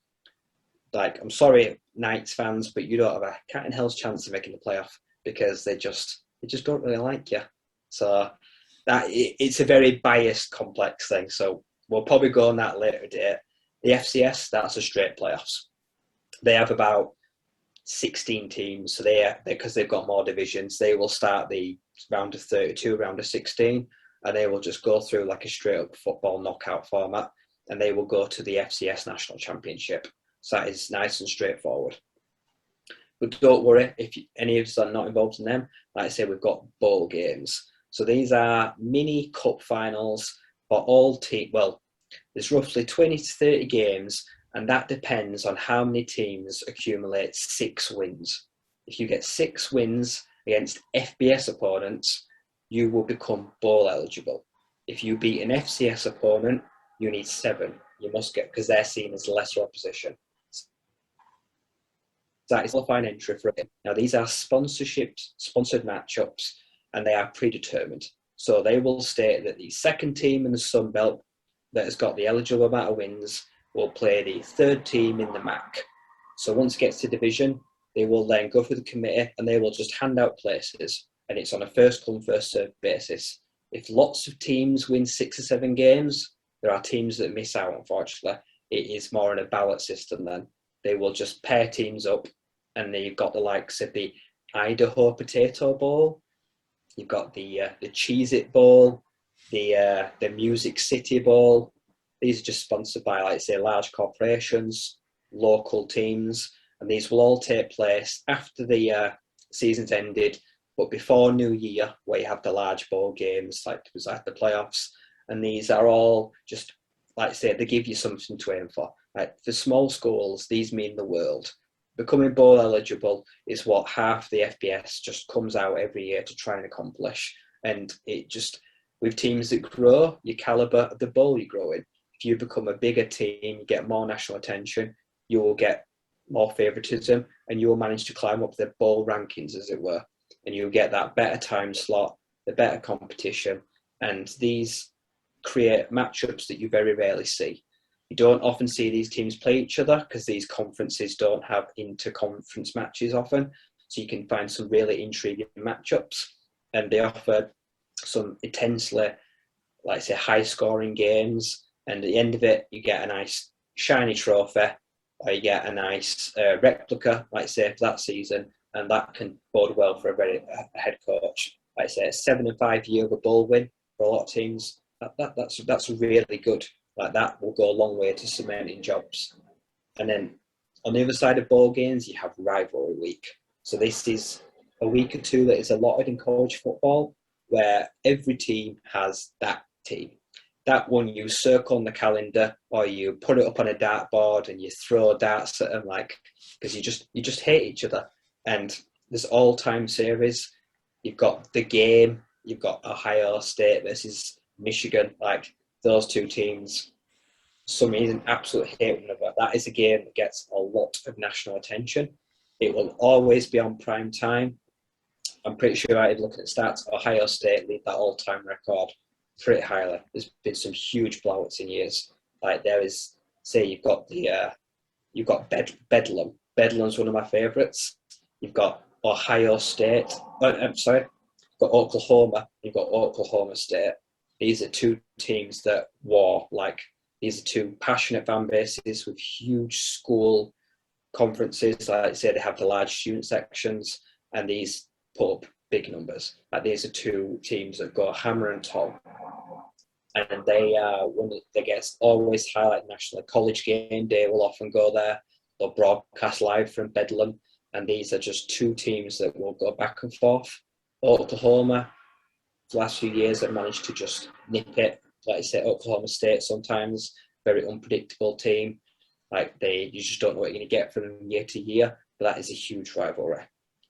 Speaker 2: like, I'm sorry, Knights fans, but you don't have a cat in hell's chance of making the playoff because they just don't really like you. So that it's a very biased, complex thing. So we'll probably go on that later date. The FCS, that's a straight playoffs. They have about 16 teams, so because they've got more divisions, they will start the round of 32, round of 16, and they will just go through like a straight up football knockout format, and they will go to the FCS National Championship. So that is nice and straightforward. But don't worry, if any of us are not involved in them, like I say, we've got bowl games. So these are mini cup finals for all teams. Well, there's roughly 20 to 30 games, and that depends on how many teams accumulate 6 wins. If you get 6 wins against FBS opponents, you will become bowl eligible. If you beat an FCS opponent, you need 7. You must get, because they're seen as lesser opposition. That is qualifying entry for it. Now, these are sponsored matchups, and they are predetermined. So they will state that the second team in the Sun Belt that has got the eligible amount of wins will play the third team in the MAC. So once it gets to division, they will then go through the committee and they will just hand out places. And it's on a first come, first served basis. If lots of teams win 6 or 7 games, there are teams that miss out, unfortunately. It is more in a ballot system then. They will just pair teams up, and then you've got the likes of the Idaho Potato Bowl, you've got the Cheez-It Bowl, the Music City Bowl. These are just sponsored by, like say, large corporations, local teams, and these will all take place after the season's ended, but before New Year, where you have the large bowl games, like the playoffs. And these are all just, like I say, they give you something to aim for. Like, for small schools, these mean the world. Becoming bowl eligible is what half the FBS just comes out every year to try and accomplish. And it just, with teams that grow, your caliber of the bowl you grow in. If you become a bigger team, you get more national attention, you will get more favoritism, and you will manage to climb up the bowl rankings, as it were. And you'll get that better time slot, the better competition. And these create matchups that you very rarely see. You don't often see these teams play each other because these conferences don't have inter-conference matches often. So you can find some really intriguing matchups, and they offer some intensely, like say, high-scoring games. And at the end of it, you get a nice shiny trophy, or you get a nice replica, like say, for that season, and that can bode well for a head coach. Like I say, a 7 and 5 year of a bowl win for a lot of teams. That's really good. Like, that will go a long way to cementing jobs. And then on the other side of bowl games, you have rivalry week. So this is a week or two that is allotted in college football, where every team has that team. That one you circle on the calendar, or you put it up on a dartboard and you throw darts at them, like, because you just hate each other. And there's all-time series. You've got the game. You've got Ohio State versus Michigan. Like those two teams, some reason absolute hate one another. That is a game that gets a lot of national attention. It will always be on prime time. I'm pretty sure I did looking at stats. Ohio State lead that all-time record pretty highly. There's been some huge blowouts in years. Like there is, say you've got Bedlam. Bedlam's one of my favourites. You've got Ohio State. I'm sorry. You've got Oklahoma. You've got Oklahoma State. These are two teams that war. Like these are two passionate fan bases with huge school conferences. Like I say, they have the large student sections, and these put up big numbers. Like these are two teams that go hammer and tong, and they are one that gets always highlighted nationally. College Game Day will often go there. They'll broadcast live from Bedlam, and these are just two teams that will go back and forth. Oklahoma, the last few years, have managed to just nip it. Like I say, Oklahoma State sometimes very unpredictable team. Like you just don't know what you're going to get from them year to year. But that is a huge rivalry.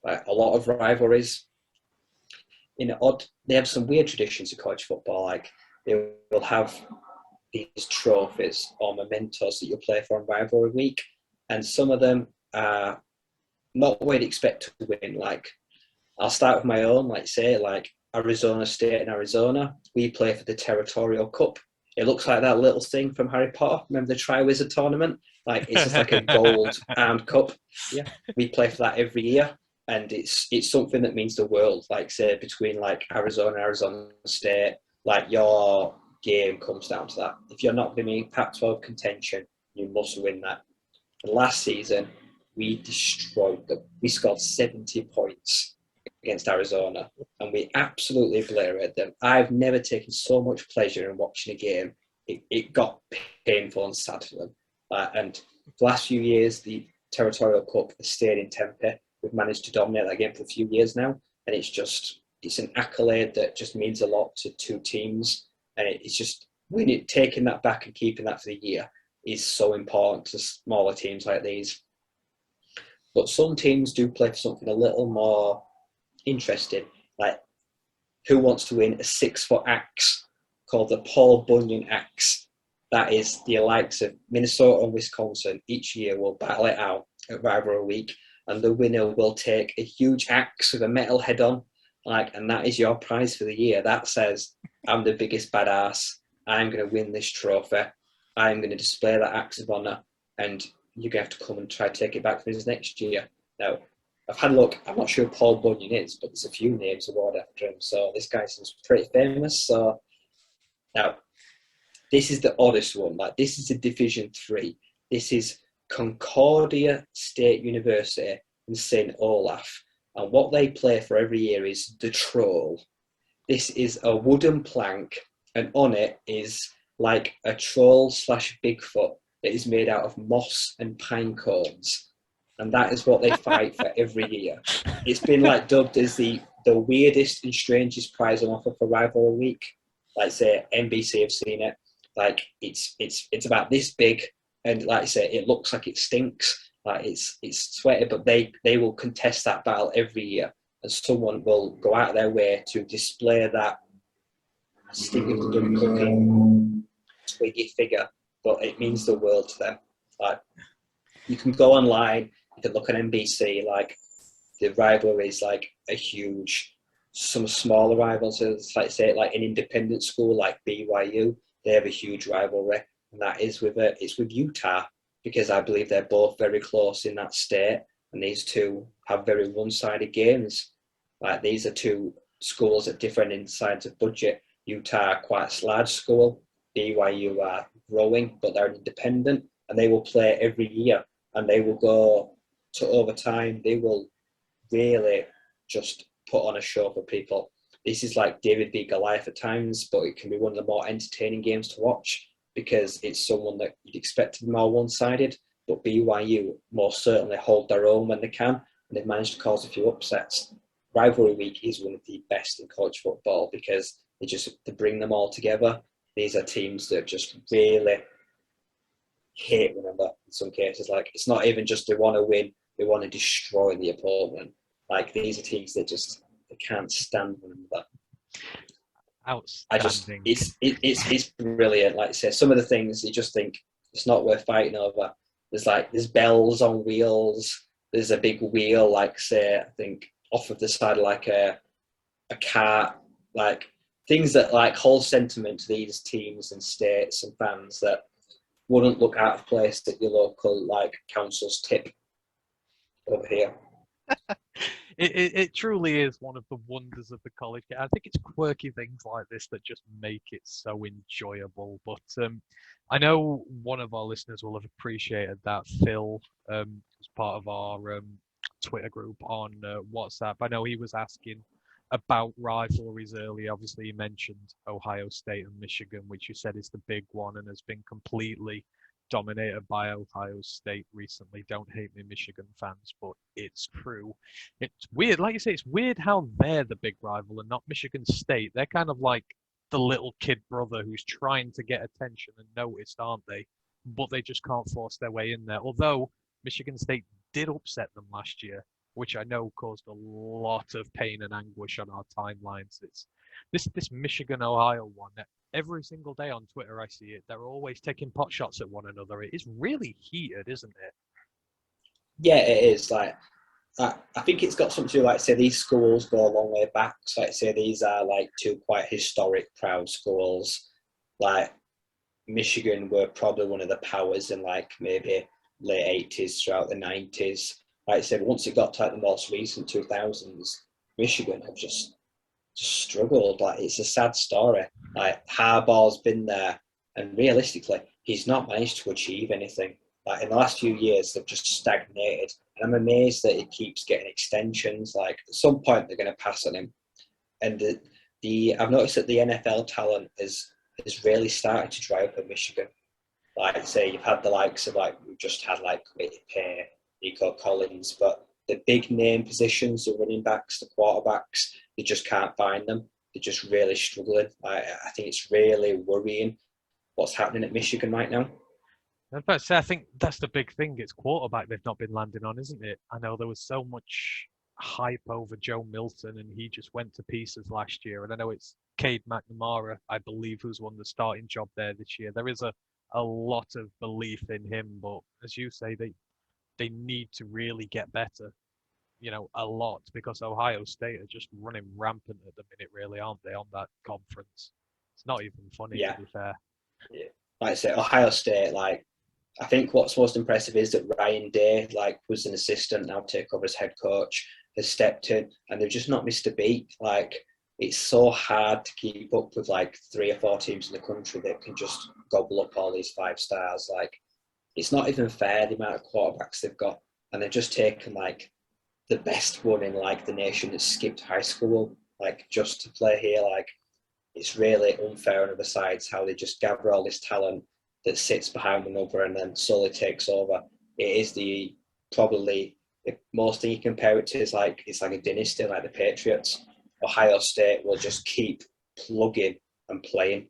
Speaker 2: Like a lot of rivalries, they have some weird traditions in college football. Like they will have these trophies or mementos that you'll play for on rivalry week, and some of them are not what you'd expect to win. Like I'll start with my own. Like say, like Arizona State and Arizona, we play for the Territorial Cup. It looks like that little thing from Harry Potter. Remember the Triwizard Tournament? Like it's just like a gold armed cup. Yeah, we play for that every year, and it's something that means the world. Like say between like Arizona and Arizona State, like your game comes down to that. If you're not going to be in Pac-12 contention, you must win that. And last season, we destroyed them. We scored 70 points against Arizona, and we absolutely obliterated them. I've never taken so much pleasure in watching a game. It got painful and sad for them. And the last few years, the Territorial Cup has stayed in Tempe. We've managed to dominate that game for a few years now, and it's an accolade that just means a lot to two teams. And it's just taking that back and keeping that for the year is so important to smaller teams like these. But some teams do play for something a little more interesting, like who wants to win a 6-foot axe called the Paul Bunyan axe. That is the likes of Minnesota and Wisconsin each year will battle it out at Rivalry Week, and the winner will take a huge axe with a metal head on, and that is your prize for the year. That says, I'm the biggest badass. I'm going to win this trophy. I'm going to display that axe of honor, and you're going to have to come and try to take it back from us next year. Now, I've had a look. I'm not sure who Paul Bunyan is, but there's a few names awarded after him. So this guy seems pretty famous. So now, this is the oddest one. Like this is a Division 3. This is Concordia State University in St. Olaf. And what they play for every year is the Troll. This is a wooden plank, and on it is like a troll / Bigfoot that is made out of moss and pine cones. And that is what they fight for every year. It's been like dubbed as the weirdest and strangest prize on offer for Rivalry Week. Like say NBC have seen it. Like it's about this big, and like I say, it looks like it stinks. Like it's sweaty, but they will contest that battle every year, and someone will go out of their way to display that stinking cooking twiggy figure. But it means the world to them. Like you can go online. You can look at NBC, like the rivalry is like a huge, some smaller rivals, like say like an independent school like BYU, they have a huge rivalry, and that is it's with Utah, because I believe they're both very close in that state, and these two have very one-sided games. Like these are two schools at different sides of budget. Utah are quite a large school, BYU are growing, but they're independent, and they will play every year, and they will go to overtime. They will really just put on a show for people. This is like David v. Goliath at times, but it can be one of the more entertaining games to watch because it's someone that you'd expect to be more one-sided, but BYU most certainly hold their own when they can, and they've managed to cause a few upsets. Rivalry Week is one of the best in college football because they bring them all together. These are teams that just really hate one another in some cases. Like it's not even just they want to win, they want to destroy the opponent. Like these are teams that just they can't stand one another.
Speaker 1: Outstanding.
Speaker 2: It's brilliant. Like I say, some of the things you just think it's not worth fighting over. There's bells on wheels. There's a big wheel, like say, I think off of the side of like a cart, like things that like hold sentiment to these teams and states and fans that wouldn't look out of place at your local like council's tip over here.
Speaker 1: It truly is one of the wonders of the college game. I think it's quirky things like this that just make it so enjoyable. But I know one of our listeners will have appreciated that Phil was part of our Twitter group on WhatsApp. I know he was asking about rivalries earlier. Obviously, you mentioned Ohio State and Michigan, which you said is the big one and has been completely dominated by Ohio State recently. Don't hate me, Michigan fans, but it's true. It's weird, like you say, it's weird how they're the big rival and not Michigan State. They're kind of like the little kid brother who's trying to get attention and noticed, aren't they? But they just can't force their way in there. Although Michigan State did upset them last year, which I know caused a lot of pain and anguish on our timelines. It's this Michigan Ohio one. Every single day on Twitter, I see it. They're always taking pot shots at one another. It is really heated, isn't it?
Speaker 2: Yeah, it is. Like, I think it's got something to do, like, say, these schools go a long way back. So, like, say, these are, like, two quite historic, proud schools. Like, Michigan were probably one of the powers in, like, maybe late 80s throughout the 90s. Like I said, once it got to, like, the most recent 2000s, Michigan have just struggled. Like, it's a sad story. Like, Harbaugh's been there, and realistically, he's not managed to achieve anything. Like, in the last few years, they've just stagnated. And I'm amazed that he keeps getting extensions. Like, at some point, they're going to pass on him. And I've noticed that the NFL talent has really started to dry up in Michigan. Like, say, you've had the likes of, like, we've just had, like, Pay, Nico Collins, but the big name positions, the running backs, the quarterbacks, they just can't find them. They're just really struggling. I think it's really worrying what's happening at Michigan right now.
Speaker 1: I think that's the big thing. It's quarterback they've not been landing on, isn't it? I know there was so much hype over Joe Milton, and he just went to pieces last year. And I know it's Cade McNamara, I believe, who's won the starting job there this year. There is a lot of belief in him, but as you say, they need to really get better. A lot, because Ohio State are just running rampant at the minute, really, aren't they, on that conference? It's not even funny,
Speaker 2: Yeah.
Speaker 1: to be fair.
Speaker 2: Yeah. Like I say, Ohio State, like, I think what's most impressive is that Ryan Day, like, was an assistant, now take over as head coach, has stepped in, and they've just not missed a beat. Like, it's so hard to keep up with, like, 3 or 4 teams in the country that can just gobble up all these 5 stars. Like, it's not even fair, the amount of quarterbacks they've got, and they've just taken, like, the best one in, like, the nation that skipped high school, like, just to play here. Like, it's really unfair on other sides how they just gather all this talent that sits behind another and then slowly takes over. It is probably the most thing you compare it to is like, it's like a dynasty, like the Patriots. Ohio State will just keep plugging and playing.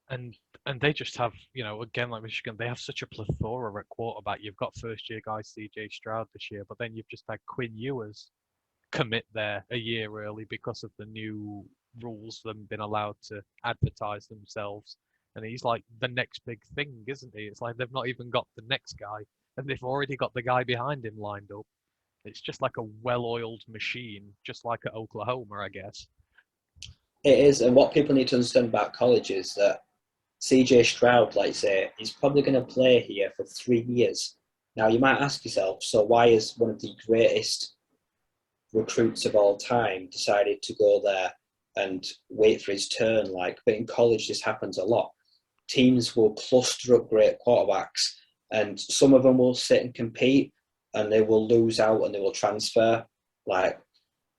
Speaker 1: And they just have, again, like Michigan, they have such a plethora at quarterback. You've got first year guy CJ Stroud this year, but then you've just had Quinn Ewers commit there a year early because of the new rules, them being allowed to advertise themselves. And he's like the next big thing, isn't he? It's like they've not even got the next guy, and they've already got the guy behind him lined up. It's just like a well-oiled machine, just like at Oklahoma, I guess.
Speaker 2: It is, and what people need to understand about college is that CJ Stroud, like I say, is probably going to play here for 3 years. Now, you might ask yourself, so why is one of the greatest recruits of all time decided to go there and wait for his turn? Like, but in college, this happens a lot. Teams will cluster up great quarterbacks, and some of them will sit and compete, and they will lose out and they will transfer. Like,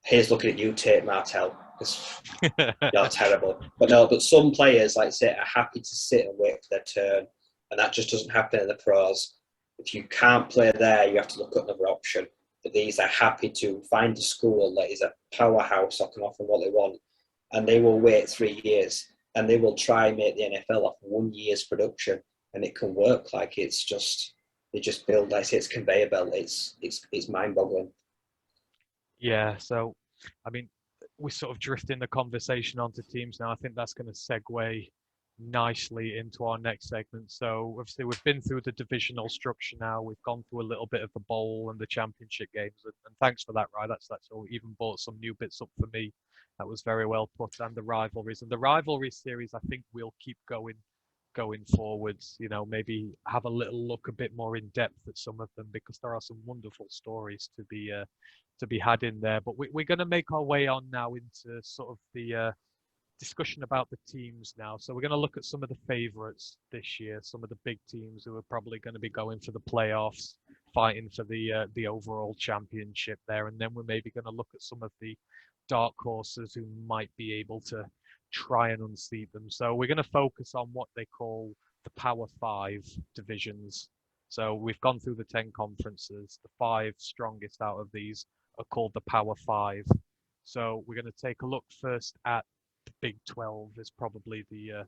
Speaker 2: here's looking at you, Tate Martell, because you're terrible. But some players, like I say, are happy to sit and wait for their turn, and that just doesn't happen in the pros. If you can't play there, you have to look at another option. But these are happy to find a school that is a powerhouse that can offer them what they want, and they will wait 3 years, and they will try and make the NFL off 1 year's production, and it can work. Like, it's just, they just build, like I say, it's conveyor belt. It's mind-boggling.
Speaker 1: Yeah, so I mean, we sort of drift in the conversation onto teams now. I think that's going to segue nicely into our next segment. So obviously we've been through the divisional structure now. We've gone through a little bit of the bowl and the championship games, and thanks for that, Ryan. That's all. Even brought some new bits up for me. That was very well put. And the rivalries and the rivalry series, I think we'll keep going forwards. You know, maybe have a little look a bit more in depth at some of them because there are some wonderful stories to be had in there. But we're going to make our way on now into sort of the discussion about the teams now. So we're going to look at some of the favourites this year, some of the big teams who are probably going to be going for the playoffs, fighting for the overall championship there, and then we're maybe going to look at some of the dark horses who might be able to try and unseat them. So we're going to focus on what they call the Power Five divisions. So we've gone through the 10 conferences. The five strongest out of these are called the Power Five. So we're going to take a look first at the Big 12 is probably the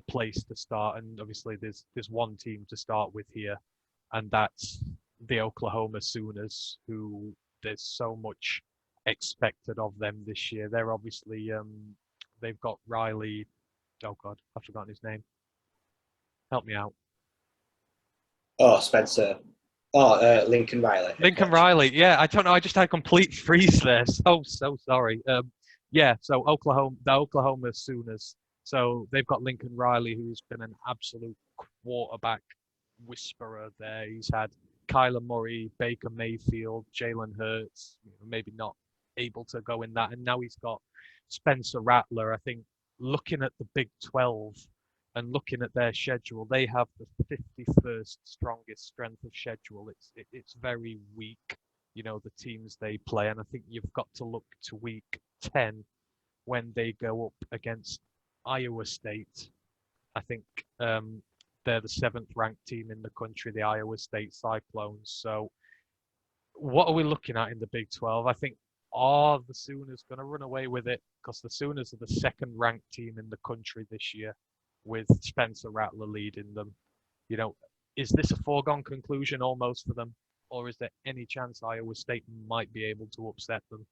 Speaker 1: place to start, and obviously there's one team to start with here, and that's the Oklahoma Sooners, who there's so much expected of them this year. They're obviously they've got Riley. Oh God, I've forgotten his name. Help me out.
Speaker 2: Oh, Spencer. Oh, Lincoln Riley.
Speaker 1: Lincoln Riley. Yeah, I don't know. I just had a complete freeze there. So sorry. Yeah. So the Oklahoma Sooners. So they've got Lincoln Riley, who's been an absolute quarterback whisperer there. He's had Kyler Murray, Baker Mayfield, Jalen Hurts. Maybe not able to go in that, and now he's got Spencer Rattler. I think looking at the Big 12 and looking at their schedule, they have the 51st strongest strength of schedule. It's very weak, you know, the teams they play, and I think you've got to look to week 10 when they go up against Iowa State. I think they're the 7th ranked team in the country, the Iowa State Cyclones. So what are we looking at in the Big 12? I think, are the Sooners going to run away with it? Because the Sooners are the 2nd ranked team in the country this year, with Spencer Rattler leading them. You know, is this a foregone conclusion almost for them? Or is there any chance Iowa State might be able to upset them?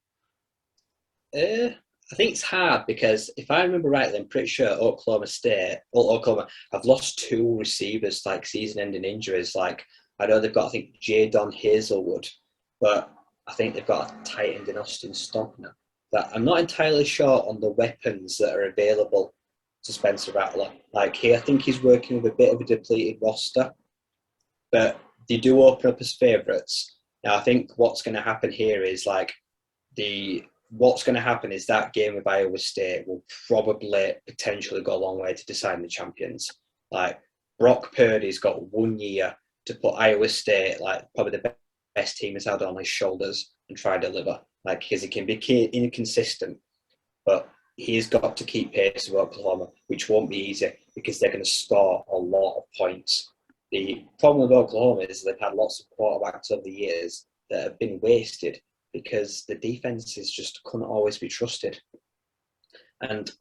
Speaker 2: I think it's hard because if I remember rightly, I'm pretty sure Oklahoma have lost 2 receivers, like season-ending injuries. Like, I know they've got, I think, Jadon Hazelwood, but I think they've got a tight end in Austin Stogner. That I'm not entirely sure on the weapons that are available to Spencer Rattler. Like, I think he's working with a bit of a depleted roster, but they do open up as favourites. Now, I think what's going to happen here is that game with Iowa State will probably potentially go a long way to deciding the champions. Like, Brock Purdy's got 1 year to put Iowa State, like, probably the best team has had on his shoulders and try to deliver. Like, because he can be inconsistent, but he's got to keep pace with Oklahoma, which won't be easy because they're going to score a lot of points. The problem with Oklahoma is they've had lots of quarterbacks over the years that have been wasted because the defenses just couldn't always be trusted. And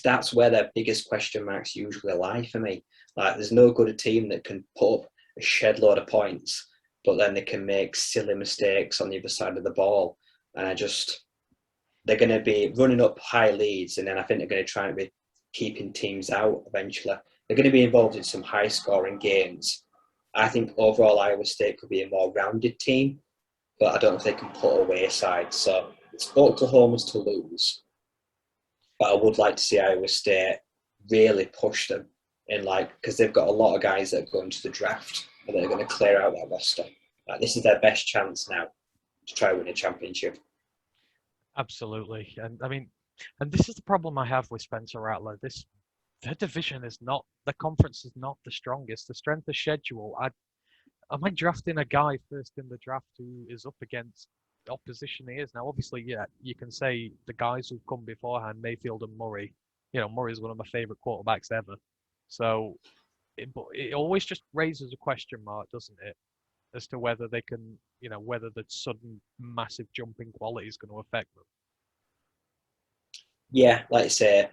Speaker 2: that's where their biggest question marks usually lie for me. Like, there's no good a team that can put up a shed load of points, but then they can make silly mistakes on the other side of the ball. And they're going to be running up high leads, and then I think they're going to try and be keeping teams out eventually. They're going to be involved in some high-scoring games. I think overall Iowa State could be a more rounded team, but I don't know if they can put away a side. So it's Oklahoma's to lose. But I would like to see Iowa State really push them because they've got a lot of guys that are going to the draft and they're going to clear out that roster. Like, this is their best chance now to try and win a championship.
Speaker 1: Absolutely. And I mean, and this is the problem I have with Spencer Rattler. Their division is not, the conference is not the strongest. The strength of schedule, am I drafting a guy first in the draft who is up against the opposition he is? Now, obviously, yeah, you can say the guys who've come beforehand, Mayfield and Murray. You know, Murray is one of my favorite quarterbacks ever. So it always just raises a question mark, doesn't it, as to whether they can, you know, whether the sudden massive jump in quality is going to affect them.
Speaker 2: Yeah, like I say,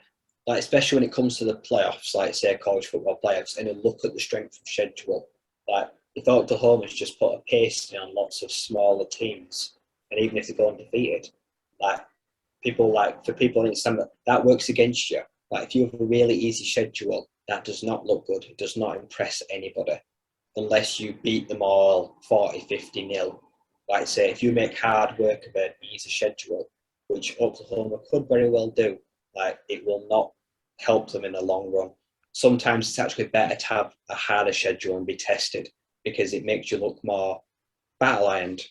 Speaker 2: like especially when it comes to the playoffs, like say college football playoffs, and a look at the strength of schedule. Like, if Oklahoma's just put a pasting on lots of smaller teams, and even if they go undefeated, Like for people understand that works against you. Like if you have a really easy schedule, that does not look good. It does not impress anybody unless you beat them all 40, 50 nil. Like I say, if you make hard work of an easy schedule, which Oklahoma could very well do, like it will not help them in the long run. Sometimes it's actually better to have a harder schedule and be tested because it makes you look more battle-ironed.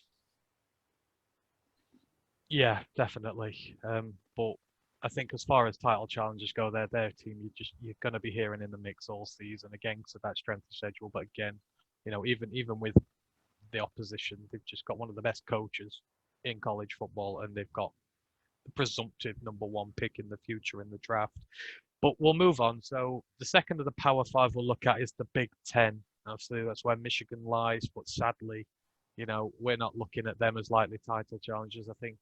Speaker 1: Yeah, definitely. But I think as far as title challenges go, they're their team. You're going to be hearing in the mix all season again to that strength of schedule. But again, even with the opposition, they've just got one of the best coaches in college football, and they've got the presumptive number one pick in the future in the draft. But we'll move on. So the second of the Power Five we'll look at is the Big Ten. Obviously, that's where Michigan lies. But sadly, we're not looking at them as likely title challengers. I think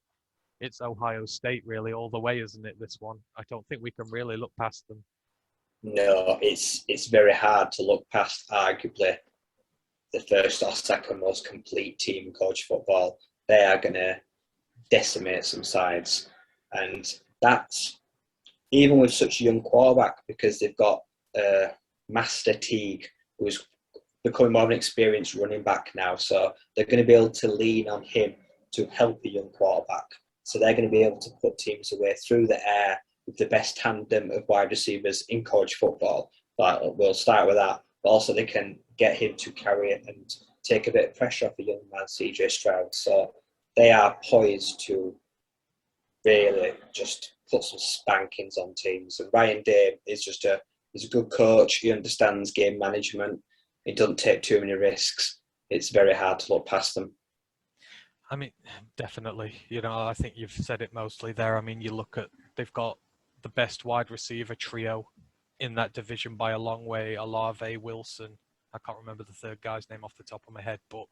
Speaker 1: it's Ohio State really all the way, isn't it? This one, I don't think we can really look past them.
Speaker 2: No, it's very hard to look past arguably the first or second most complete team in college football. They are going to decimate some sides, and that's even with such a young quarterback because they've got Master Teague, who's becoming more of an experienced running back now. So they're going to be able to lean on him to help a young quarterback. So they're going to be able to put teams away through the air with the best tandem of wide receivers in college football. But we'll start with that. But also they can get him to carry it and take a bit of pressure off a young man, CJ Stroud. So they are poised to really just put some spankings on teams. And Ryan Day is he's a good coach. He understands game management. He doesn't take too many risks. It's very hard to look past them.
Speaker 1: I mean, definitely. I think you've said it mostly there. I mean, they've got the best wide receiver trio in that division by a long way. Olave, Wilson. I can't remember the third guy's name off the top of my head, but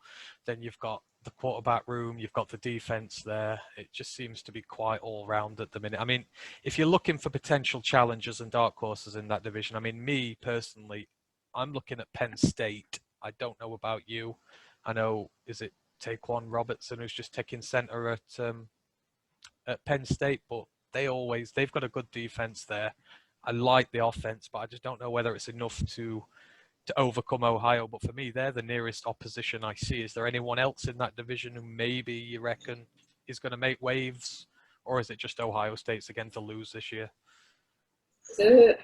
Speaker 1: then you've got the quarterback room, you've got the defense there. It just seems to be quite all round at the minute. I mean, if you're looking for potential challengers and dark horses in that division, I mean, me personally, I'm looking at Penn State. I don't know about you. I know, is it Taquan Robertson who's just taking center at Penn State, but they've got a good defense there. I like the offense, but I just don't know whether it's enough to overcome Ohio. But for me, they're the nearest opposition I see. Is there anyone else in that division who maybe you reckon is going to make waves, or is it just Ohio State's again to lose this year?
Speaker 2: There's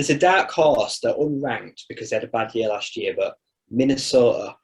Speaker 2: a dark horse. They're unranked because they had a bad year last year, but Minnesota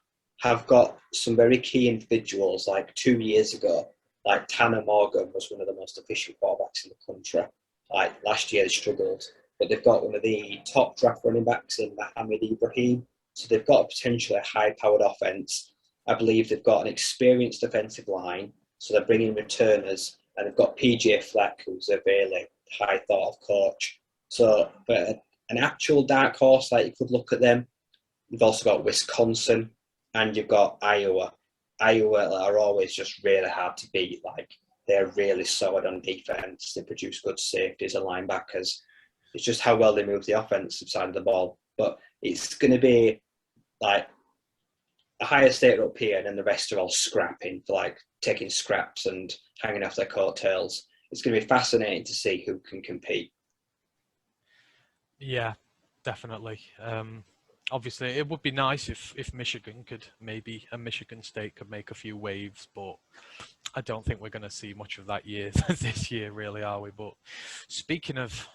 Speaker 2: have got some very key individuals. Like 2 years ago, like Tanner Morgan was one of the most efficient quarterbacks in the country. Like last year, they struggled, but they've got one of the top draft running backs in Mohamed Ibrahim. So they've got a potentially high-powered offense. I believe they've got an experienced defensive line, so they're bringing returners, and they've got PJ Fleck, who's a really high thought of coach. So, but an actual dark horse, like you could look at them. You've also got Wisconsin, and you've got Iowa. Iowa are always just really hard to beat. Like they're really solid on defense. They produce good safeties and linebackers. It's just how well they move the offensive side of the ball. But it's going to be like Ohio State up here, and then the rest are all scrapping for like taking scraps and hanging off their coattails. It's going to be fascinating to see who can compete.
Speaker 1: Yeah, definitely. Obviously, it would be nice if Michigan could Michigan State could make a few waves, but I don't think we're going to see much of that this year, really, are we? But speaking of,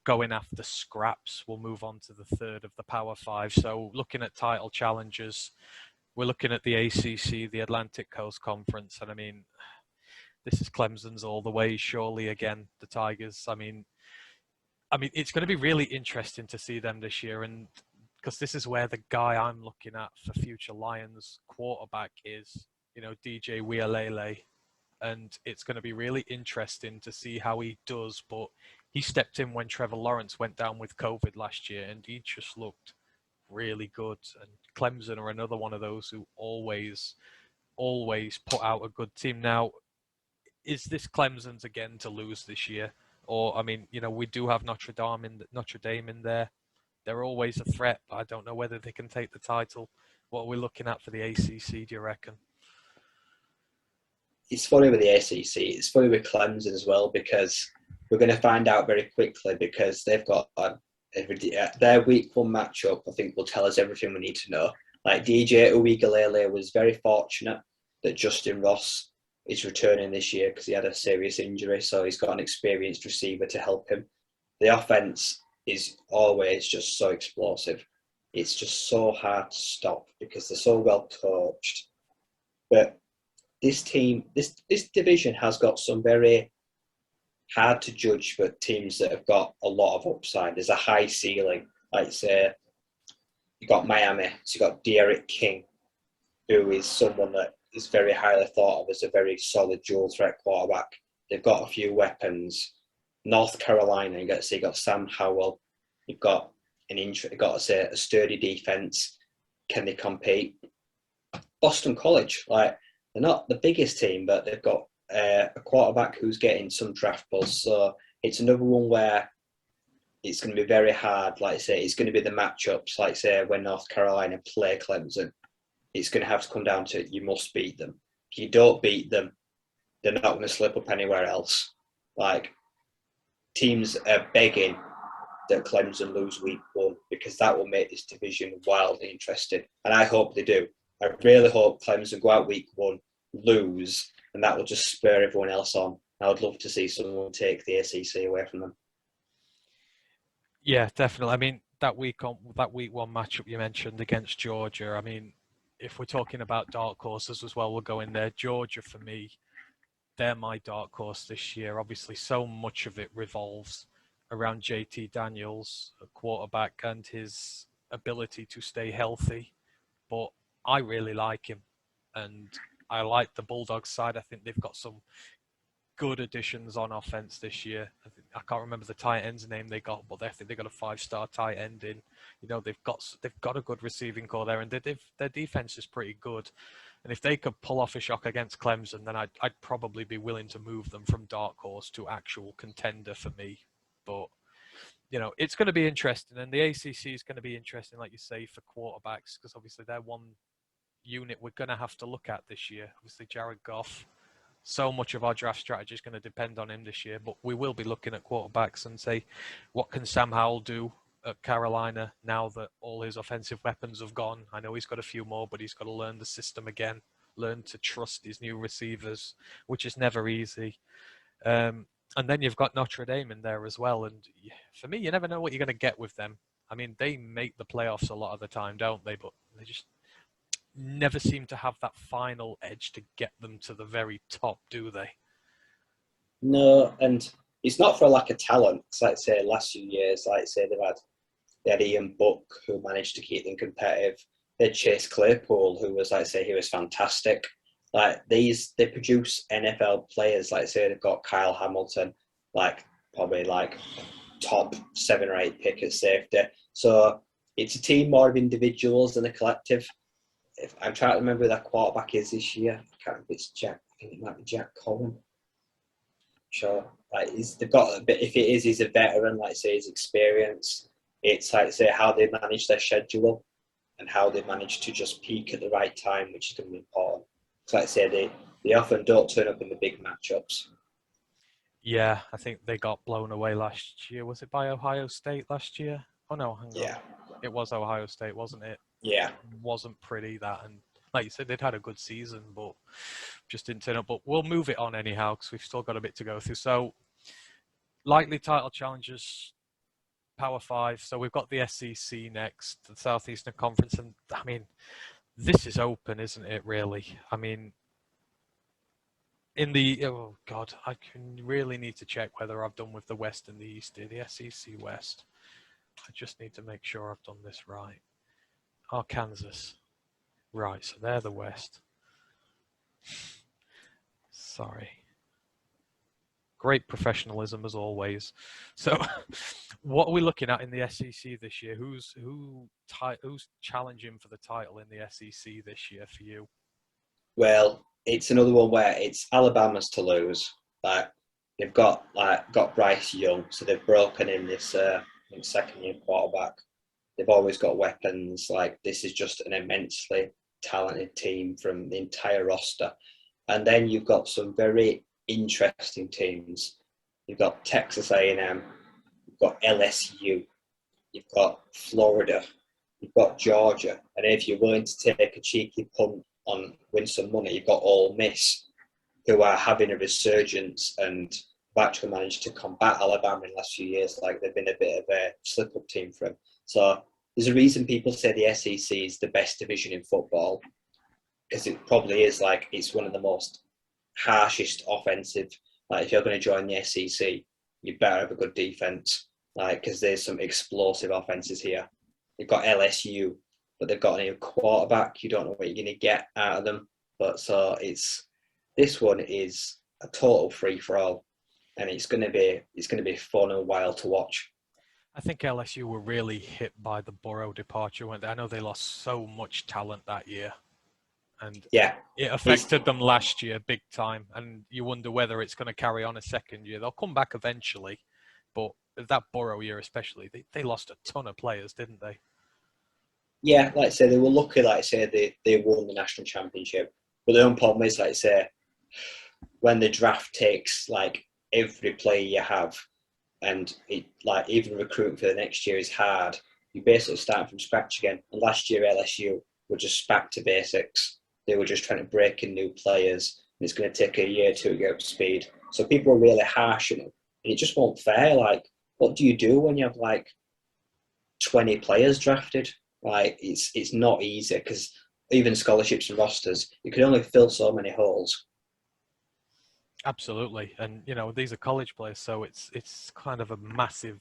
Speaker 1: going after scraps, we'll move on to the third of the Power Five. So looking at title challenges, we're looking at the ACC, the Atlantic Coast Conference, and I mean, this is Clemson's all the way, surely again, the Tigers. I mean, it's going to be really interesting to see them this year, and because this is where the guy I'm looking at for future Lions quarterback is, DJ Uiagalelei, and it's going to be really interesting to see how he does. But he stepped in when Trevor Lawrence went down with COVID last year, and he just looked really good. And Clemson are another one of those who always put out a good team. Now, is this Clemson's again to lose this year? Or, I mean, we do have Notre Dame in there. They're always a threat, but I don't know whether they can take the title. What are we looking at for the ACC, do you reckon?
Speaker 2: it's funny with the ACC. It's funny with Clemson as well, because we're going to find out very quickly, because they've got their week one matchup. I think will tell us everything we need to know. Like DJ Uigalele was very fortunate that Justin Ross is returning this year because he had a serious injury, so he's got an experienced receiver to help him. The offense is always just so explosive. It's just so hard to stop because they're so well coached. But this team, this division has got some very hard to judge, but teams that have got a lot of upside. There's a high ceiling. Like say, you got Miami, so you got De'Aaron King, who is someone that is very highly thought of as a very solid dual threat quarterback. They've got a few weapons. North Carolina, you got Sam Howell. You've got a sturdy defense. Can they compete? Boston College, like they're not the biggest team, but they've got a quarterback who's getting some draft buzz. So it's another one where it's going to be very hard. Like I say, it's going to be the matchups. Like say when North Carolina play Clemson, it's going to have to come down to you must beat them. If you don't beat them, they're not going to slip up anywhere else. Like teams are begging that Clemson lose week one because that will make this division wildly interesting. And I hope they do. I really hope Clemson go out week one, lose, and that will just spur everyone else on. I would love to see someone take the ACC away from them.
Speaker 1: Yeah, definitely. I mean, that week one matchup you mentioned against Georgia, I mean, if we're talking about dark horses as well, we'll go in there. Georgia, for me, they're my dark horse this year. Obviously, so much of it revolves around JT Daniels, a quarterback, and his ability to stay healthy. But I really like him, and I like the Bulldogs side. I think they've got some good additions on offense this year. I can't remember the tight end's name they got, but I think they got a 5-star tight end in. You know, they've got a good receiving core there, and their defense is pretty good. And if they could pull off a shock against Clemson, then I'd probably be willing to move them from dark horse to actual contender for me. But you know, it's going to be interesting, and the ACC is going to be interesting, like you say, for quarterbacks, because obviously they're one unit we're going to have to look at this year. Obviously, Jared Goff. So much of our draft strategy is going to depend on him this year, but we will be looking at quarterbacks and say, what can Sam Howell do at Carolina now that all his offensive weapons have gone? I know he's got a few more, but he's got to learn the system again, learn to trust his new receivers, which is never easy. And then you've got Notre Dame in there as well. And for me, you never know what you're going to get with them. I mean, they make the playoffs a lot of the time, don't they? But they just never seem to have that final edge to get them to the very top, do they?
Speaker 2: No, and it's not for a lack of talent. Because, like I say, last few years, like I say, they had Ian Book who managed to keep them competitive. They had Chase Claypool, who was, like I say, he was fantastic. Like they produce NFL players. Like I say, they've got Kyle Hamilton, like probably like top 7 or 8 pick at safety. So it's a team more of individuals than a collective. If I'm trying to remember who that quarterback is this year, I can't remember if it's Jack. I think it might be Jack Cohen. Sure, like they've got a bit. If it is, he's a veteran. Like say, his experience. It's like say how they manage their schedule and how they manage to just peak at the right time, which is going to be important. So like I say, they often don't turn up in the big matchups.
Speaker 1: Yeah, I think they got blown away last year. Was it by Ohio State last year? Oh no, hang on.
Speaker 2: Yeah.
Speaker 1: It was Ohio State, wasn't it?
Speaker 2: Yeah.
Speaker 1: Wasn't pretty that, and like you said, they'd had a good season, but just didn't turn up. But we'll move it on anyhow because we've still got a bit to go through. So, likely title challengers, Power 5. So we've got the SEC next, the Southeastern Conference, and I mean, this is open, isn't it? Really? I mean, oh god, I can really need to check whether I've done with the West and the East here, the SEC West. I just need to make sure I've done this right. Kansas. Right, so they're the West. Sorry. Great professionalism as always. So, what are we looking at in the SEC this year? Who's challenging for the title in the SEC this year for you?
Speaker 2: Well, it's another one where it's Alabama's to lose. Like they've got Bryce Young, so they've broken in this second-year quarterback. They've always got weapons. Like this is just an immensely talented team from the entire roster. And then you've got some very interesting teams. You've got Texas A&M, you've got LSU, you've got Florida, you've got Georgia, and if you're willing to take a cheeky punt on win some money, you've got Ole Miss, who are having a resurgence and have actually managed to combat Alabama in the last few years. Like they've been a bit of a slip-up team for them. So there's a reason people say the SEC is the best division in football, because it probably is. Like it's one of the most harshest offensive. Like if you're going to join the SEC, you better have a good defense. Like because there's some explosive offenses here. You've got LSU, but they've got a new quarterback. You don't know what you're going to get out of them. But so this one is a total free for all, and it's going to be fun and wild to watch.
Speaker 1: I think LSU were really hit by the Burrow departure. I know they lost so much talent that year, and
Speaker 2: yeah,
Speaker 1: it affected them last year big time. And you wonder whether it's going to carry on a second year. They'll come back eventually, but that Burrow year especially, they lost a ton of players, didn't they?
Speaker 2: Yeah, like I say, they were lucky. Like I say, they won the national championship, but the only problem is, like I say, when the draft takes like every player you have, and it like even recruiting for the next year is hard. You basically start from scratch again. And last year LSU were just back to basics. They were just trying to break in new players, and it's going to take a year to get up to speed. So people are really harsh on them, and it just won't fair. Like, what do you do when you have like 20 players drafted? Like, it's not easy because even scholarships and rosters, you can only fill so many holes.
Speaker 1: Absolutely, and these are college players, so it's kind of a massive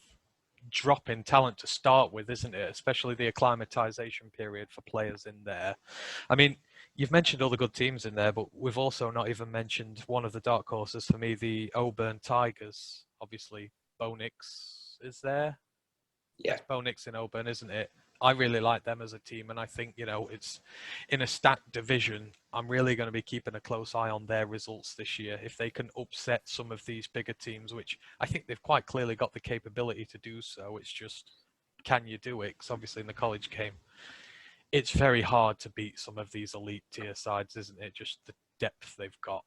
Speaker 1: drop in talent to start with, isn't it? Especially the acclimatization period for players in there. I mean, you've mentioned all the good teams in there, but we've also not even mentioned one of the dark horses for me, the Auburn Tigers. Obviously, Bo Nix is there.
Speaker 2: Yeah.
Speaker 1: It's Bo Nix in Auburn, isn't it? I really like them as a team, and I think it's in a stacked division. I'm really going to be keeping a close eye on their results this year. If they can upset some of these bigger teams, which I think they've quite clearly got the capability to do so, it's just, can you do it? Because obviously in the college game, it's very hard to beat some of these elite tier sides, isn't it? Just the depth they've got.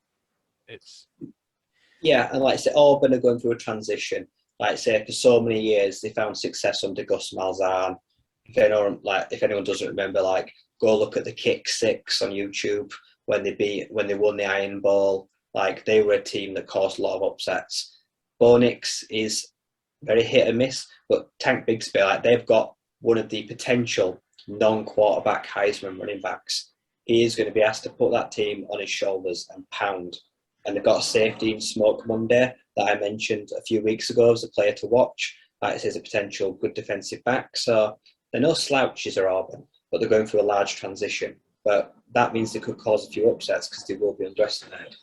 Speaker 2: Yeah, and like I say, Auburn are going through a transition. Like I say, for so many years, they found success under Gus Malzahn. If anyone doesn't remember, like go look at the Kick Six on YouTube when they won the Iron Bowl. Like they were a team that caused a lot of upsets. Bo Nix is very hit and miss, but Tank Bigsby, like they've got one of the potential non-quarterback Heisman running backs. He is going to be asked to put that team on his shoulders and pound. And they've got a safety in Smoke Monday that I mentioned a few weeks ago as a player to watch. Like I say, as a potential good defensive back. So they're no slouches at Auburn, but they're going through a large transition. But that means they could cause a few upsets because they will be underestimated.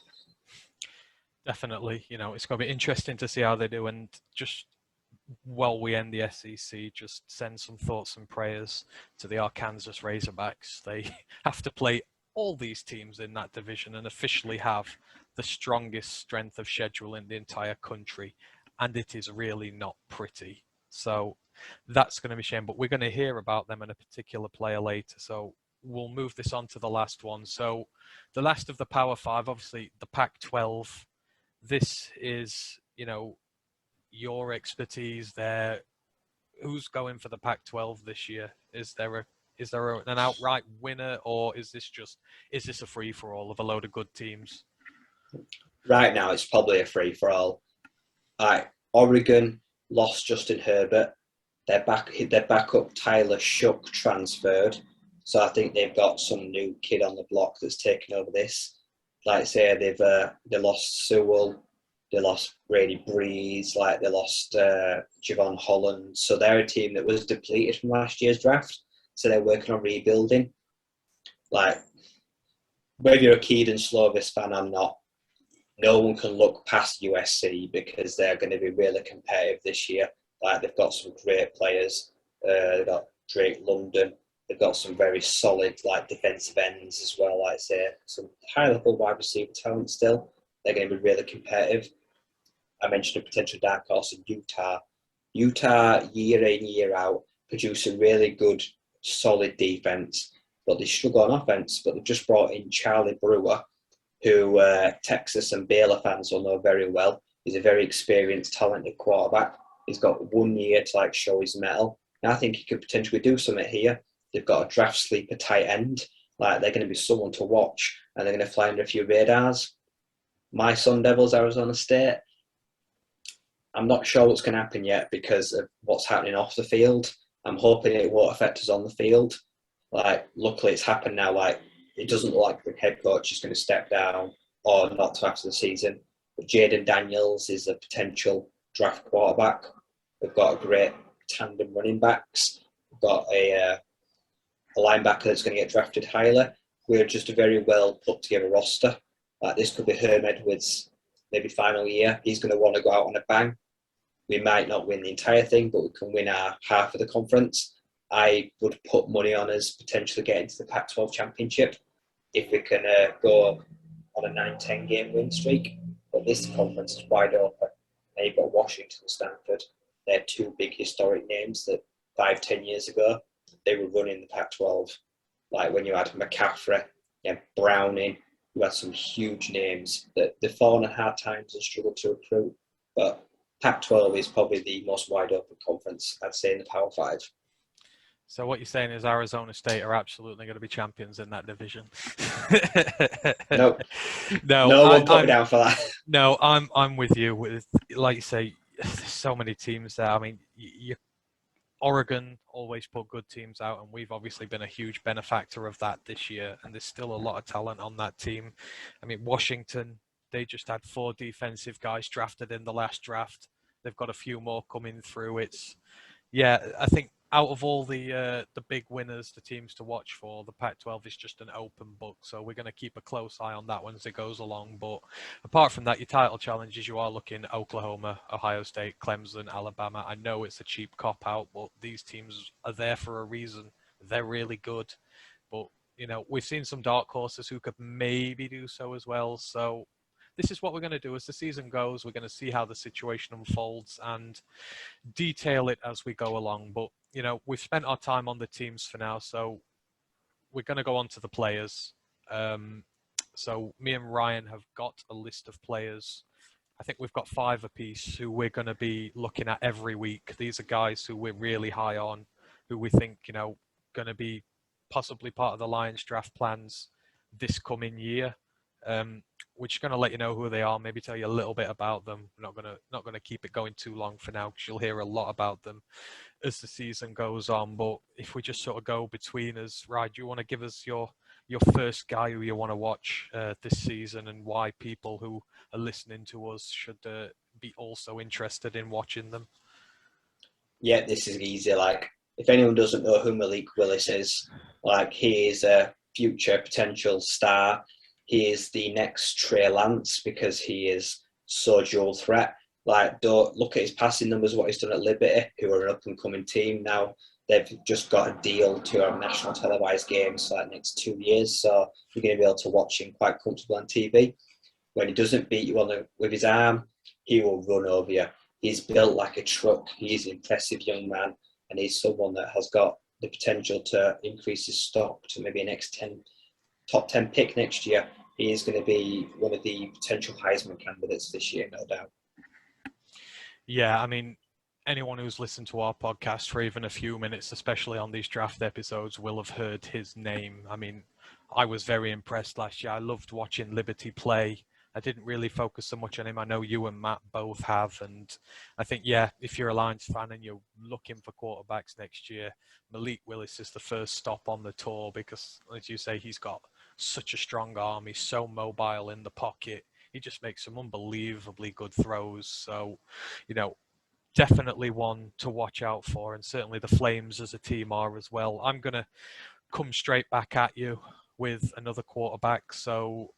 Speaker 1: Definitely, it's going to be interesting to see how they do. And just while we end the SEC, just send some thoughts and prayers to the Arkansas Razorbacks. They have to play all these teams in that division and officially have the strongest strength of schedule in the entire country. And it is really not pretty. So that's going to be a shame. But we're going to hear about them and a particular player later. So we'll move this on to the last one. So the last of the Power Five, obviously the Pac-12. This is, your expertise there. Who's going for the Pac-12 this year? Is there an outright winner, or is this a free for all of a load of good teams?
Speaker 2: Right now, it's probably a free for all. Oregon lost Justin Herbert. Their backup Tyler Shook transferred, so I think they've got some new kid on the block that's taken over this. Like I say, they lost Sewell, they lost Brady Breeze, like they lost Javon Holland. So they're a team that was depleted from last year's draft. So they're working on rebuilding. Like, whether you're a Keaton Slovis fan or not, no one can look past USC because they're going to be really competitive this year. Like they've got some great players. They've got Drake London. They've got some very solid like defensive ends as well. Like I say, some high level wide receiver talent still. They're going to be really competitive. I mentioned a potential dark horse in Utah. Utah, year in, year out, produce a really good, solid defense, but they struggle on offense. But they've just brought in Charlie Brewer, who Texas and Baylor fans will know very well. He's a very experienced, talented quarterback. He's got 1 year to show his mettle. And I think he could potentially do something here. They've got a draft sleeper tight end. They're going to be someone to watch, and they're going to fly under a few radars. My Sun Devils, Arizona State. I'm not sure what's going to happen yet because of what's happening off the field. I'm hoping it won't affect us on the field. Luckily it's happened now. It doesn't look like the head coach is going to step down or not to after the season. But Jaden Daniels is a potential draft quarterback. We've got a great tandem running backs. We've got a linebacker that's going to get drafted highly. We're just a very well put together roster. This could be Herm Edwards' maybe final year. He's going to want to go out on a bang. We might not win the entire thing, but we can win our half of the conference. I would put money on us potentially getting to the Pac-12 championship if we can go on a 9-10 game win streak. But this conference is wide open. Now you've got Washington and Stanford. They're two big historic names that 5-10 years ago, they were running the Pac-12. When you had McCaffrey, Browning, you had some huge names that they've fallen on hard times and struggled to recruit. But Pac-12 is probably the most wide open conference, I'd say, in the Power 5.
Speaker 1: So what you're saying is Arizona State are absolutely going to be champions in that division.
Speaker 2: Nope.
Speaker 1: No
Speaker 2: one put me down for that.
Speaker 1: No, I'm with you. With, like you say, there's so many teams there. I mean, Oregon always put good teams out, and we've obviously been a huge benefactor of that this year. And there's still a lot of talent on that team. I mean, Washington, they just had 4 defensive guys drafted in the last draft. They've got a few more coming through. I think out of all the big winners, the teams to watch for, the Pac-12 is just an open book. So we're going to keep a close eye on that one as it goes along. But apart from that, your title challenges, you are looking at Oklahoma, Ohio State, Clemson, Alabama. I know it's a cheap cop-out, but these teams are there for a reason. They're really good. But, we've seen some dark horses who could maybe do so as well. So this is what we're going to do as the season goes. We're going to see how the situation unfolds and detail it as we go along. But, we've spent our time on the teams for now, so we're going to go on to the players. So me and Ryan have got a list of players. I think we've got 5 apiece who we're going to be looking at every week. These are guys who we're really high on, who we think, going to be possibly part of the Lions draft plans this coming year. We're just going to let you know who they are, maybe tell you a little bit about them. We're not going to keep it going too long for now because you'll hear a lot about them as the season goes on. But if we just sort of go between us, Ryan, do you want to give us your first guy who you want to watch this season and why people who are listening to us should be also interested in watching them?
Speaker 2: Yeah, this is easy. If anyone doesn't know who Malik Willis is, he is a future potential star. He is the next Trey Lance because he is so dual threat. Don't look at his passing numbers, what he's done at Liberty, who are an up-and-coming team now. They've just got a deal to have national televised games for the next 2 years, so you're going to be able to watch him quite comfortably on TV. When he doesn't beat you with his arm, he will run over you. He's built like a truck. He's an impressive young man, and he's someone that has got the potential to increase his stock to maybe a top 10 pick next year. He is going to be one of the potential Heisman candidates this year, no doubt.
Speaker 1: Yeah, I mean, anyone who's listened to our podcast for even a few minutes, especially on these draft episodes, will have heard his name. I mean, I was very impressed last year. I loved watching Liberty play. I didn't really focus so much on him. I know you and Matt both have. And I think, if you're a Lions fan and you're looking for quarterbacks next year, Malik Willis is the first stop on the tour because, as you say, he's got such a strong arm. He's so mobile in the pocket. He just makes some unbelievably good throws. So, definitely one to watch out for. And certainly the Flames as a team are as well. I'm going to come straight back at you with another quarterback. So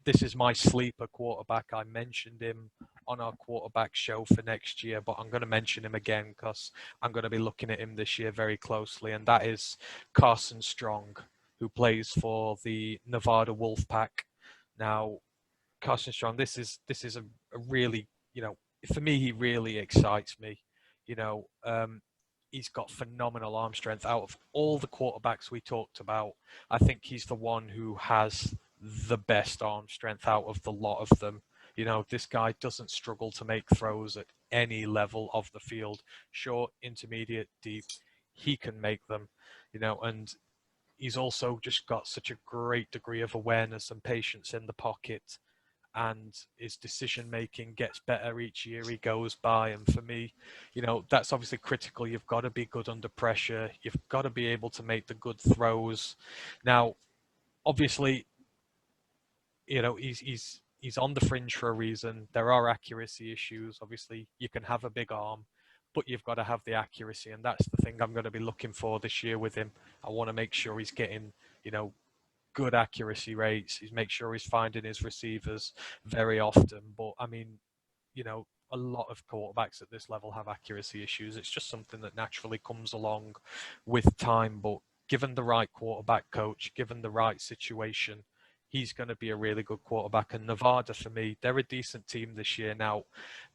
Speaker 1: this is my sleeper quarterback. I mentioned him on our quarterback show for next year, but I'm going to mention him again because I'm going to be looking at him this year very closely. And that is Carson Strong, who plays for the Nevada Wolfpack. Now, Carson Strong, this is a really, for me, he really excites me. He's got phenomenal arm strength. Out of all the quarterbacks we talked about, I think he's the one who has the best arm strength out of the lot of them. You know, this guy doesn't struggle to make throws at any level of the field, short, intermediate, deep. He can make them, you know, and he's also just got such a great degree of awareness and patience in the pocket, and his decision making gets better each year he goes by. And for me, you know, that's obviously critical. You've got to be good under pressure. You've got to be able to make the good throws. Now, obviously, you know, he's on the fringe for a reason. There are accuracy issues. Obviously, you can have a big arm, but you've got to have the accuracy, and that's the thing I'm going to be looking for this year with him. I want to make sure he's getting, you know, good accuracy rates. He's make sure he's finding his receivers very often. But I mean, you know, a lot of quarterbacks at this level have accuracy issues. It's just something that naturally comes along with time. But given the right quarterback coach, given the right situation, he's going to be a really good quarterback. And Nevada, for me, they're a decent team this year. Now,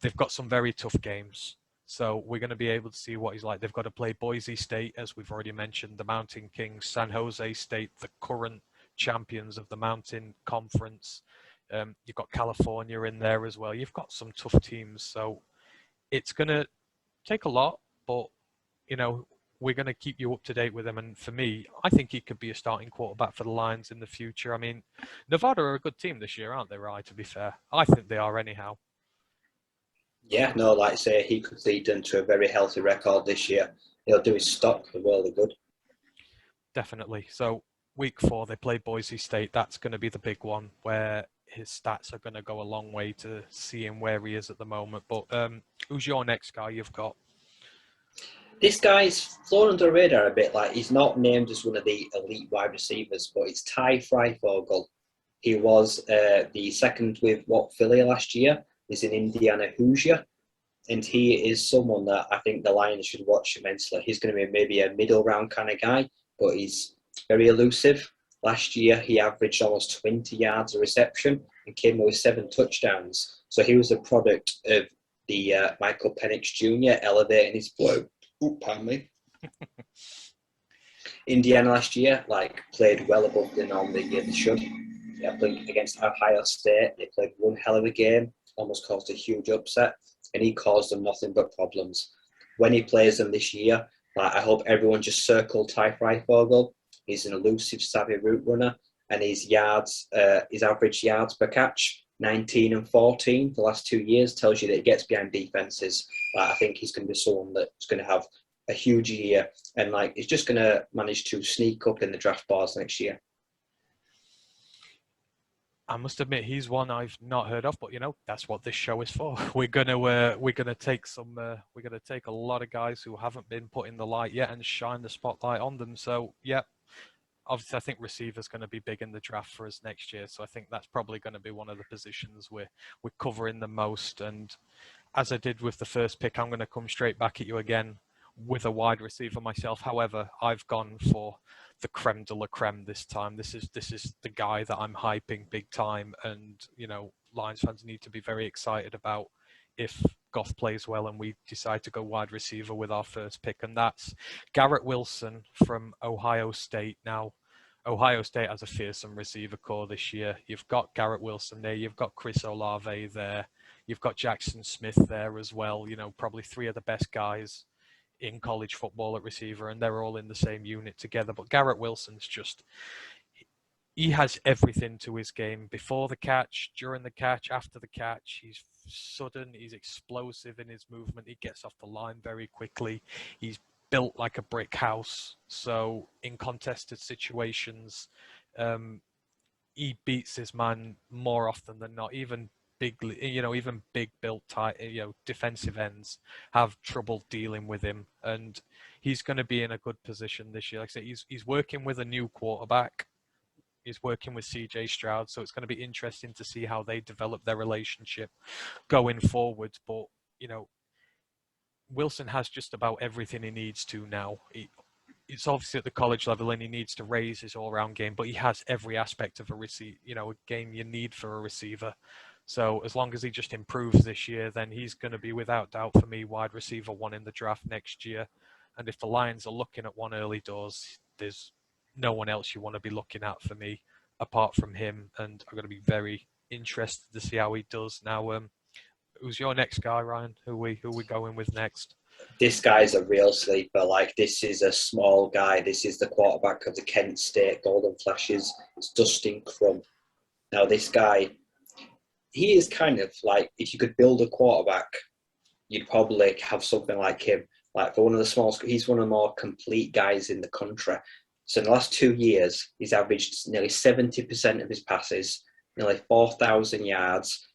Speaker 1: they've got some very tough games. So we're going to be able to see what he's like. They've got to play Boise State, as we've already mentioned, the Mountain Kings, San Jose State, the current champions of the Mountain Conference. You've got California in there as well. You've got some tough teams. So it's going to take a lot, but, you know, we're going to keep you up to date with him. And for me, I think he could be a starting quarterback for the Lions in the future. I mean, Nevada are a good team this year, aren't they, Ryan, to be fair? I think they are anyhow.
Speaker 2: Yeah, no, like I say, he could lead them to a very healthy record this year. He'll do his stock really good.
Speaker 1: Definitely. So week 4, they play Boise State. That's going to be the big one where his stats are going to go a long way to seeing where he is at the moment. But who's your next guy you've got?
Speaker 2: This guy's flown under the radar a bit. Like, he's not named as one of the elite wide receivers, but it's Ty Freifogel. He was the second with Philly last year. He's in Indiana Hoosier, and he is someone that I think the Lions should watch immensely. He's going to be maybe a middle round kind of guy, but he's very elusive. Last year, he averaged almost 20 yards a reception and came with 7 touchdowns. So he was a product of the Michael Penix Jr. elevating his play. Pardon me. Indiana last year, played well above the norm the year they should. Yeah, playing against Ohio State, they played one hell of a game, almost caused a huge upset, and he caused them nothing but problems. When he plays them this year, I hope everyone just circle Ty Freifogel. He's an elusive, savvy route runner, and his average yards per catch, 19 and 14 the last 2 years, tells you that he gets behind defenses. I think he's going to be someone that's going to have a huge year, and he's just going to manage to sneak up in the draft boards next year.
Speaker 1: I must admit, he's one I've not heard of, but you know, that's what this show is for. We're gonna take a lot of guys who haven't been put in the light yet and shine the spotlight on them. So yeah, obviously I think receiver's going to be big in the draft for us next year. So I think that's probably going to be one of the positions we're covering the most. And as I did with the first pick, I'm going to come straight back at you again with a wide receiver myself. However, I've gone for the creme de la creme this time. This is the guy that I'm hyping big time, and you know, Lions fans need to be very excited about if Goff plays well and we decide to go wide receiver with our first pick, and that's Garrett Wilson from Ohio State. Now, Ohio State has a fearsome receiver core this year. You've got Garrett Wilson there, you've got Chris Olave there, you've got Jackson Smith there as well. You know, probably 3 of the best guys in college football at receiver, and they're all in the same unit together. But Garrett Wilson's just, he has everything to his game. Before the catch, during the catch, after the catch, he's sudden, he's explosive in his movement, he gets off the line very quickly, he's built like a brick house. So in contested situations, he beats his man more often than not. Even big built tight, defensive ends have trouble dealing with him, and he's going to be in a good position this year. Like I say, he's working with a new quarterback. He's working with CJ Stroud, so it's going to be interesting to see how they develop their relationship going forward. But you know, Wilson has just about everything he needs to now. It's obviously at the college level and he needs to raise his all-round game, but he has every aspect of a game you need for a receiver. So as long as he just improves this year, then he's going to be, without doubt for me, wide receiver 1 in the draft next year. And if the Lions are looking at one early doors, there's no one else you want to be looking at for me apart from him, and I'm going to be very interested to see how he does. Now, who's your next guy, Ryan? Who we going with next?
Speaker 2: This guy's a real sleeper. Like, this is a small guy. This is the quarterback of the Kent State Golden Flashes. It's Dustin Crum. Now, this guy, he is kind of like, if you could build a quarterback, you'd probably have something like him. Like, for one of the small, he's one of the more complete guys in the country. So in the last 2 years, he's averaged nearly 70% of his passes, nearly 4,000 yards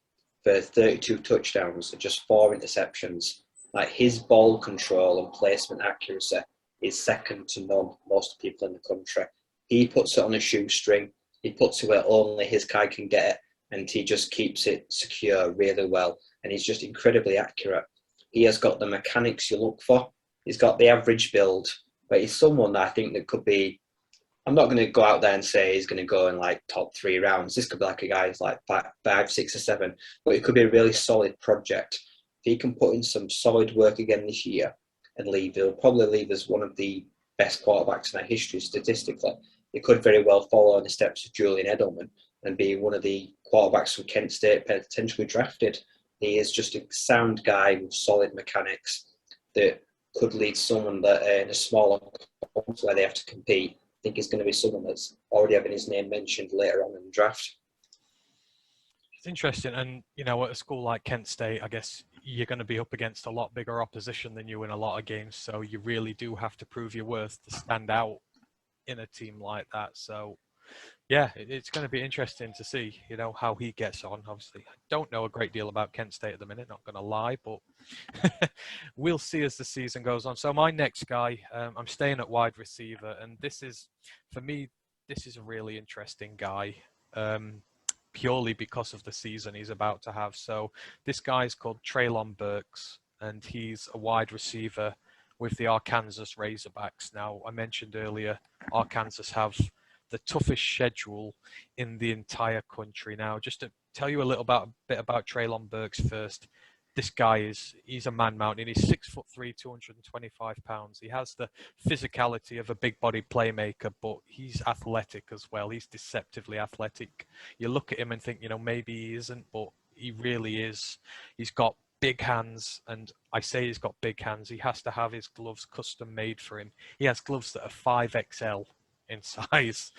Speaker 2: for 32 touchdowns and just 4 interceptions. Like, his ball control and placement accuracy is second to none. Most people in the country. He puts it on a shoestring. He puts it where only his guy can get it, and he just keeps it secure really well. And he's just incredibly accurate. He has got the mechanics you look for. He's got the average build, but he's someone that I think that could be. I'm not going to go out there and say he's going to go in like top 3 rounds. This could be like a guy who's like five, 6, or 7, but it could be a really solid project. If he can put in some solid work again this year and leave, he'll probably leave as one of the best quarterbacks in our history statistically. He could very well follow in the steps of Julian Edelman and be one of the quarterbacks from Kent State potentially drafted. He is just a sound guy with solid mechanics that could lead someone that in a smaller conference where they have to compete. I think is going to be someone that's already having his name mentioned later on in the draft.
Speaker 1: It's interesting, and at a school like Kent State, I guess you're going to be up against a lot bigger opposition than you in a lot of games, so you really do have to prove your worth to stand out in a team like that. So yeah, it's going to be interesting to see, how he gets on. Obviously, I don't know a great deal about Kent State at the minute, not going to lie, but we'll see as the season goes on. So my next guy, I'm staying at wide receiver, and this is, for me, this is a really interesting guy, purely because of the season he's about to have. So this guy is called Treylon Burks, and he's a wide receiver with the Arkansas Razorbacks. Now, I mentioned earlier, Arkansas have the toughest schedule in the entire country. Now, just to tell you a bit about Treylon Burks first. This guy he's a man mountain. He's 6'3", 225 pounds. He has the physicality of a big body playmaker, but he's athletic as well. He's deceptively athletic. You look at him and think, maybe he isn't, but he really is. He's got big hands, and I say he's got big hands. He has to have his gloves custom made for him. He has gloves that are 5XL in size.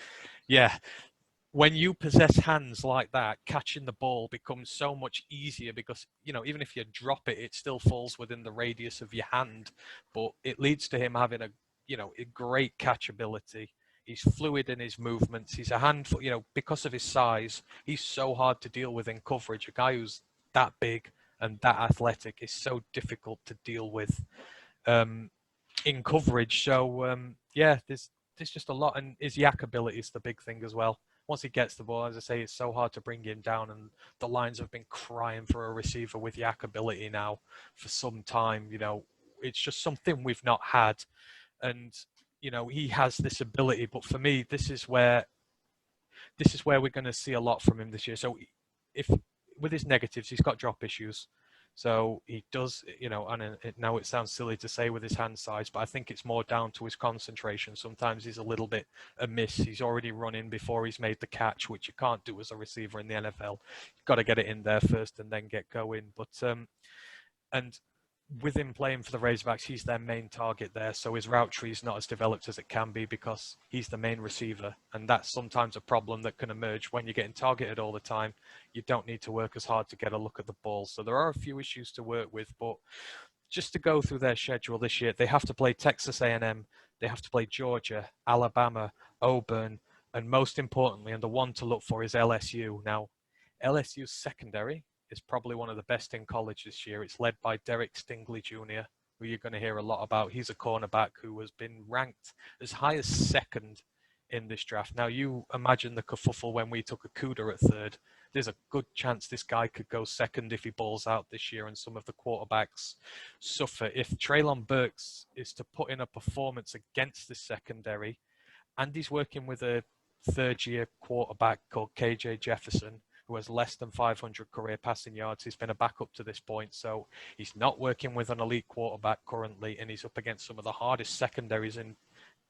Speaker 1: Yeah. When you possess hands like that, catching the ball becomes so much easier because, even if you drop it, it still falls within the radius of your hand. But it leads to him having a great catchability. He's fluid in his movements. He's a handful, because of his size, he's so hard to deal with in coverage. A guy who's that big and that athletic is so difficult to deal with in coverage. So, there's just a lot. And his yak ability is the big thing as well. Once he gets the ball, as I say, it's so hard to bring him down, and the Lions have been crying for a receiver with yak ability now for some time. It's just something we've not had, and he has this ability. But for me, this is where we're going to see a lot from him this year. So, if with his negatives, he's got drop issues. So he does, and now it sounds silly to say with his hand size, but I think it's more down to his concentration. Sometimes he's a little bit amiss. He's already running before he's made the catch, which you can't do as a receiver in the NFL. You've got to get it in there first and then get going. But, and with him playing for the Razorbacks, he's their main target there. So his route tree is not as developed as it can be because he's the main receiver. And that's sometimes a problem that can emerge when you're getting targeted all the time. You don't need to work as hard to get a look at the ball. So there are a few issues to work with. But just to go through their schedule this year, they have to play Texas A&M, they have to play Georgia, Alabama, Auburn, and most importantly, and the one to look for is LSU. Now, LSU's secondary is probably one of the best in college this year. It's led by Derek Stingley Jr., who you're going to hear a lot about. He's a cornerback who has been ranked as high as second in this draft. Now, you imagine the kerfuffle when we took Okudah at third. There's a good chance this guy could go second if he balls out this year, and some of the quarterbacks suffer. If Treylon Burks is to put in a performance against the secondary, and he's working with a third-year quarterback called KJ Jefferson, who has less than 500 career passing yards. He's been a backup to this point, so he's not working with an elite quarterback currently, and he's up against some of the hardest secondaries in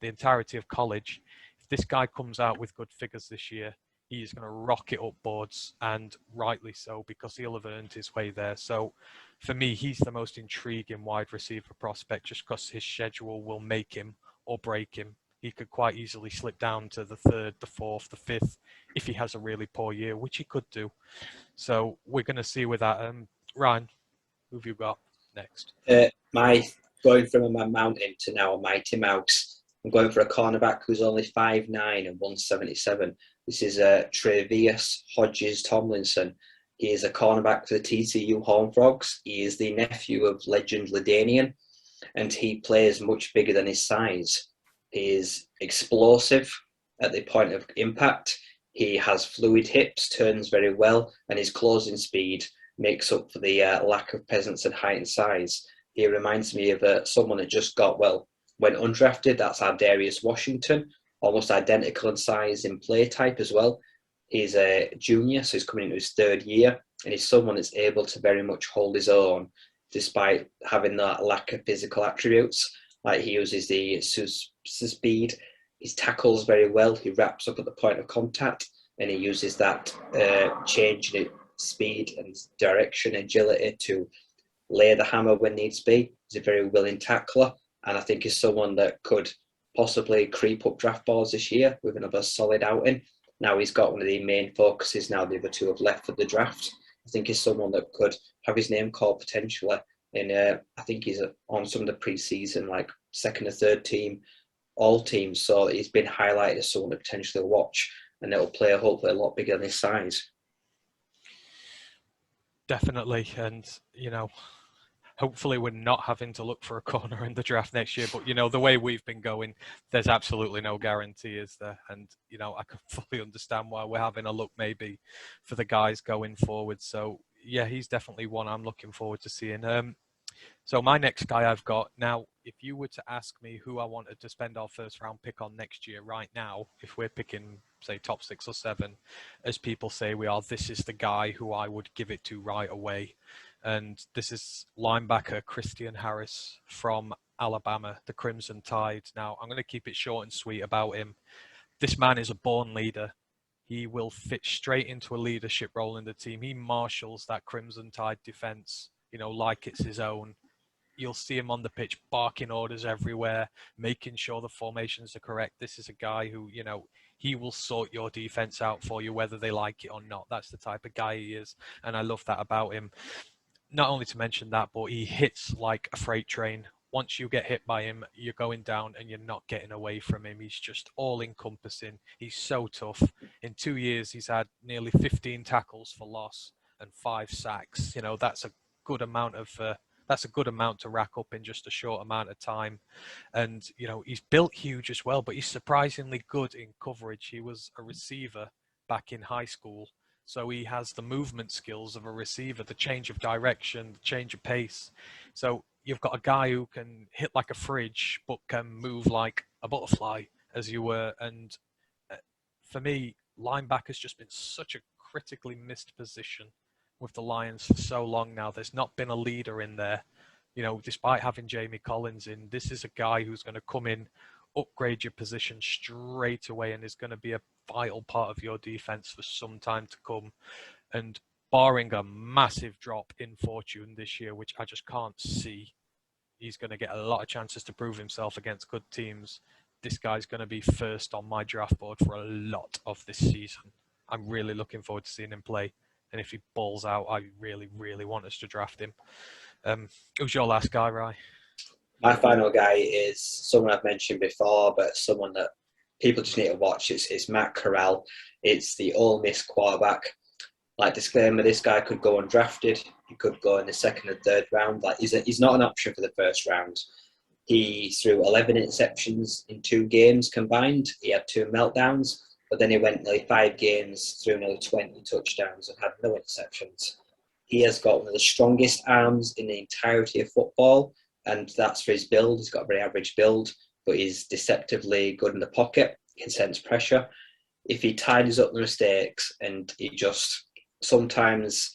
Speaker 1: the entirety of college. If this guy comes out with good figures this year, he is going to rocket up boards, and rightly so, because he'll have earned his way there. So for me, he's the most intriguing wide receiver prospect, just because his schedule will make him or break him. He could quite easily slip down to the third, the fourth, the fifth, if he has a really poor year, which he could do. So we're going to see with that. Ryan, who have you got next?
Speaker 2: My going from a mountain to now a mighty mouse. I'm going for a cornerback who's only 5'9" and 177. This is Tre'Vius Hodges Tomlinson. He is a cornerback for the TCU Horned Frogs. He is the nephew of legend LaDainian, and he plays much bigger than his size. He is explosive at the point of impact. He has fluid hips, turns very well, and his closing speed makes up for the lack of presence and height and size. He reminds me of someone that just went undrafted. That's our Darius Washington, almost identical in size and play type as well. He's a junior, so he's coming into his third year, and he's someone that's able to very much hold his own despite having that lack of physical attributes. Like, he uses the speed, he tackles very well, he wraps up at the point of contact, and he uses that change in speed and direction, agility to lay the hammer when needs be. He's a very willing tackler, and I think he's someone that could possibly creep up draft boards this year with another solid outing. Now he's got one of the main focuses, now the other two have left for the draft. I think he's someone that could have his name called potentially, and I think he's on some of the pre-season, like second or third team, all teams, so he's been highlighted as someone to potentially watch, and it'll play hopefully a lot bigger than his size.
Speaker 1: Definitely, and hopefully we're not having to look for a corner in the draft next year, but the way we've been going, there's absolutely no guarantee, is there? And I can fully understand why we're having a look maybe for the guys going forward. So yeah, he's definitely one I'm looking forward to seeing. So my next guy I've got now, if you were to ask me who I wanted to spend our first round pick on next year right now, if we're picking, say, top 6 or 7, as people say we are, this is the guy who I would give it to right away. And this is linebacker Christian Harris from Alabama, the Crimson Tide. Now, I'm going to keep it short and sweet about him. This man is a born leader. He will fit straight into a leadership role in the team. He marshals that Crimson Tide defense, like it's his own. You'll see him on the pitch barking orders everywhere, making sure the formations are correct. This is a guy who, he will sort your defense out for you, whether they like it or not. That's the type of guy he is, and I love that about him. Not only to mention that, but he hits like a freight train. Once you get hit by him, you're going down and you're not getting away from him. He's just all-encompassing. He's so tough. In 2 years, he's had nearly 15 tackles for loss and 5 sacks. That's a good amount to rack up in just a short amount of time. And, he's built huge as well, but he's surprisingly good in coverage. He was a receiver back in high school, so he has the movement skills of a receiver, the change of direction, the change of pace. So you've got a guy who can hit like a fridge, but can move like a butterfly, as you were. And for me, linebacker's just been such a critically missed position with the Lions for so long now. There's not been a leader in there. Despite having Jamie Collins in, this is a guy who's going to come in, upgrade your position straight away, and is going to be a vital part of your defense for some time to come. And barring a massive drop in fortune this year, which I just can't see, he's going to get a lot of chances to prove himself against good teams. This guy's going to be first on my draft board for a lot of this season. I'm really looking forward to seeing him play. And if he balls out, I really, really want us to draft him. Who's your last guy, Rye?
Speaker 2: My final guy is someone I've mentioned before, but someone that people just need to watch. It's Matt Corral. It's the Ole Miss quarterback. Like, disclaimer, this guy could go undrafted. He could go in the second and third round. Like, he's not an option for the first round. He threw 11 interceptions in 2 games combined. He had 2 meltdowns, but then he went nearly 5 games, threw nearly 20 touchdowns and had no interceptions. He has got one of the strongest arms in the entirety of football, and that's for his build. He's got a very average build, but he's deceptively good in the pocket. He can sense pressure. If he tidies up the mistakes and he just sometimes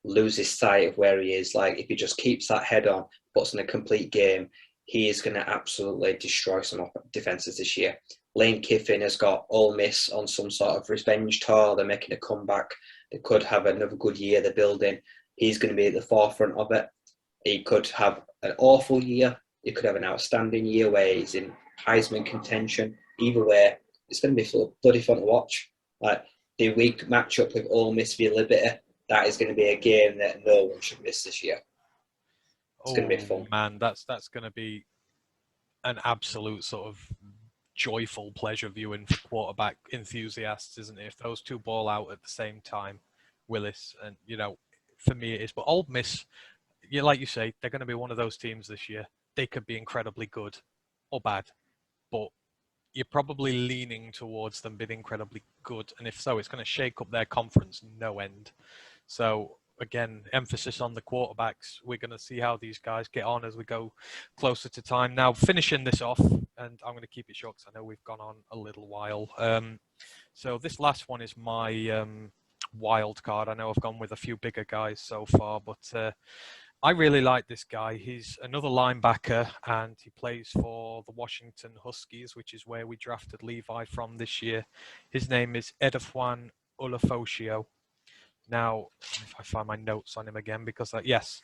Speaker 2: loses sight of where he is, like if he just keeps that head on, puts in a complete game, he is going to absolutely destroy some defenses this year. Lane Kiffin has got Ole Miss on some sort of revenge tour. They're making a comeback. They could have another good year. They're building. He's going to be at the forefront of it. He could have an awful year. He could have an outstanding year where he's in Heisman contention. Either way, it's going to be bloody fun to watch. Like the week matchup with Ole Miss v Liberty, that is going to be a game that no one should miss this year. It's going to be fun.
Speaker 1: Man, that's going to be an absolute sort of joyful pleasure viewing for quarterback enthusiasts, isn't it? If those two ball out at the same time, Willis and, for me it is. But Ole Miss, like you say, they're going to be one of those teams this year. They could be incredibly good or bad, but you're probably leaning towards them being incredibly good. And if so, it's going to shake up their conference no end. So again, emphasis on the quarterbacks. We're going to see how these guys get on as we go closer to time. Now, finishing this off, and I'm going to keep it short because I know we've gone on a little while. So this last one is my wild card. I know I've gone with a few bigger guys so far, but I really like this guy. He's another linebacker, and he plays for the Washington Huskies, which is where we drafted Levi from this year. His name is Edefwan Olafosio. Now, if I find my notes on him again, because yes.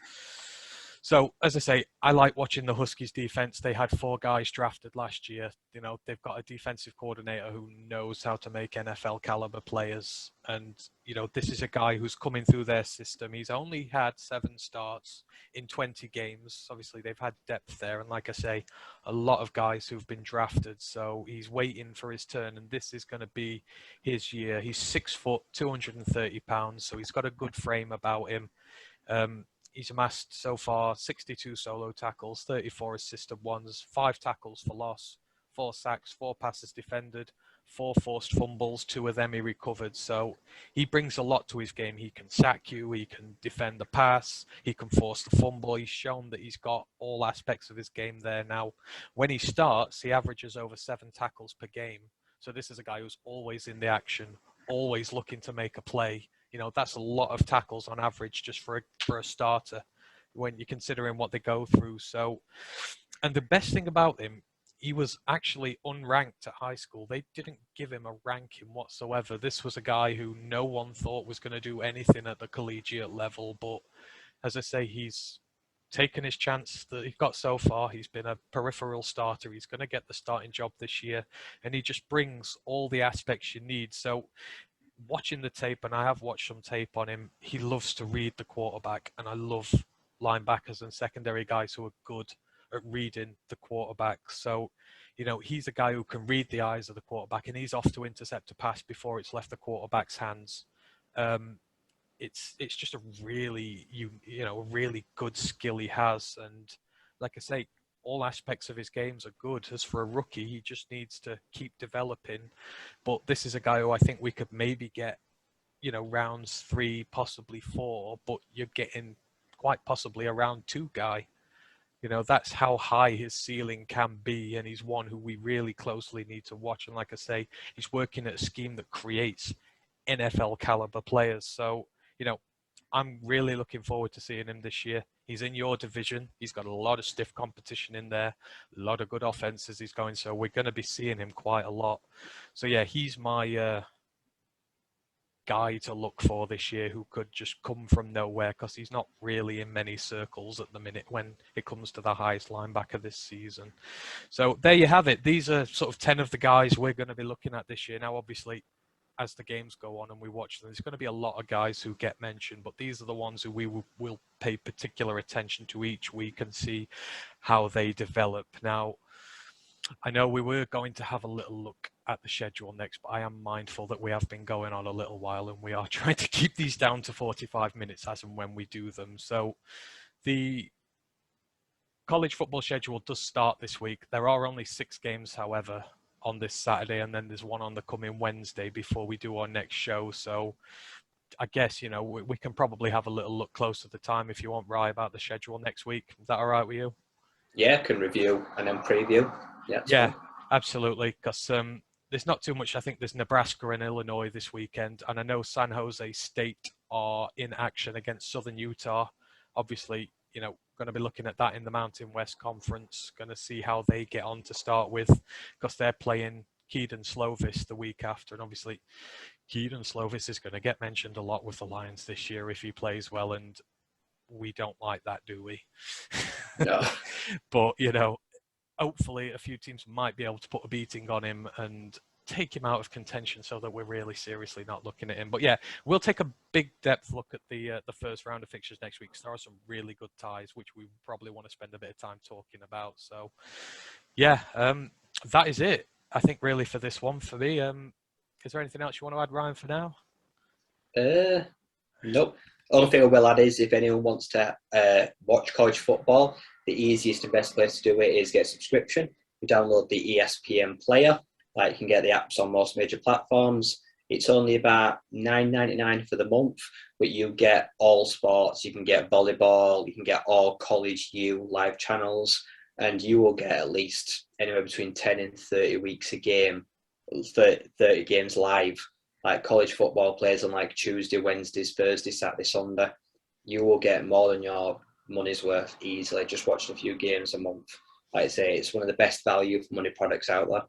Speaker 1: So, as I say, I like watching the Huskies defense. They had 4 guys drafted last year. They've got a defensive coordinator who knows how to make NFL caliber players. And, this is a guy who's coming through their system. He's only had 7 starts in 20 games. Obviously, they've had depth there. And like I say, a lot of guys who've been drafted. So he's waiting for his turn. And this is going to be his year. He's 6 foot, 230 pounds. So he's got a good frame about him. He's amassed so far 62 solo tackles, 34 assisted ones, 5 tackles for loss, 4 sacks, 4 passes defended, 4 forced fumbles, 2 of them he recovered. So he brings a lot to his game. He can sack you, he can defend the pass, he can force the fumble. He's shown that he's got all aspects of his game there. Now, when he starts, he averages over 7 tackles per game. So this is a guy who's always in the action, always looking to make a play. That's a lot of tackles on average just for a starter when you're considering what they go through. So, and the best thing about him, he was actually unranked at high school. They didn't give him a ranking whatsoever. This was a guy who no one thought was going to do anything at the collegiate level. But as I say, he's taken his chance that he got so far. He's been a peripheral starter. He's going to get the starting job this year. And he just brings all the aspects you need. So, watching the tape, and I have watched some tape on him, he loves to read the quarterback, and I love linebackers and secondary guys who are good at reading the quarterback. So, he's a guy who can read the eyes of the quarterback, and he's off to intercept a pass before it's left the quarterback's hands. It's just a really really good skill he has, and like I say, all aspects of his games are good. As for a rookie, he just needs to keep developing. But this is a guy who I think we could maybe get, rounds 3, possibly 4, but you're getting quite possibly a round 2 guy. That's how high his ceiling can be, and he's one who we really closely need to watch. And like I say, he's working at a scheme that creates NFL caliber players. So, I'm really looking forward to seeing him this year. He's in your division. He's got a lot of stiff competition in there, a lot of good offenses he's going. So we're going to be seeing him quite a lot. So yeah, he's my guy to look for this year, who could just come from nowhere, because he's not really in many circles at the minute when it comes to the highest linebacker this season. So there you have it. These are sort of 10 of the guys we're going to be looking at this year. Now, obviously, as the games go on and we watch them, there's going to be a lot of guys who get mentioned, but these are the ones who we will pay particular attention to each week and see how they develop. Now, I know we were going to have a little look at the schedule next, but I am mindful that we have been going on a little while, and we are trying to keep these down to 45 minutes as and when we do them. So the college football schedule does start this week. There are only 6 games, however, on this Saturday, and then there's one on the coming Wednesday before we do our next show. So I guess, we can probably have a little look close to the time if you want, Rye, about the schedule next week. Is that all right with you?
Speaker 2: Yeah, I can review and then preview. Yeah,
Speaker 1: fine. Absolutely, because there's not too much. I think there's Nebraska and Illinois this weekend, and I know San Jose State are in action against Southern Utah. Obviously, going to be looking at that in the Mountain West Conference, going to see how they get on to start with, because they're playing Keaton Slovis the week after. And obviously, Keaton Slovis is going to get mentioned a lot with the Lions this year if he plays well. And we don't like that, do we?
Speaker 2: No.
Speaker 1: But, you know, hopefully a few teams might be able to put a beating on him and take him out of contention so that we're really seriously not looking at him. But yeah, we'll take a big depth look at the first round of fixtures next week. There are some really good ties, which we probably want to spend a bit of time talking about. So yeah, that is it, I think, really, for this one for me. Is there anything else you want to add, Ryan, for now?
Speaker 2: Nope. Only thing I will add is if anyone wants to watch college football, the easiest and best place to do it is get a subscription. You download the ESPN player. Like, you can get the apps on most major platforms. It's only about $9.99 for the month, but you get all sports. You can get volleyball, you can get all College U live channels, and you will get at least anywhere between 10 and 30 weeks a game, 30 games live. Like, college football plays on like Tuesday, Wednesdays, Thursday, Saturday, Sunday. You will get more than your money's worth easily just watching a few games a month. Like I say, it's one of the best value for money products out there.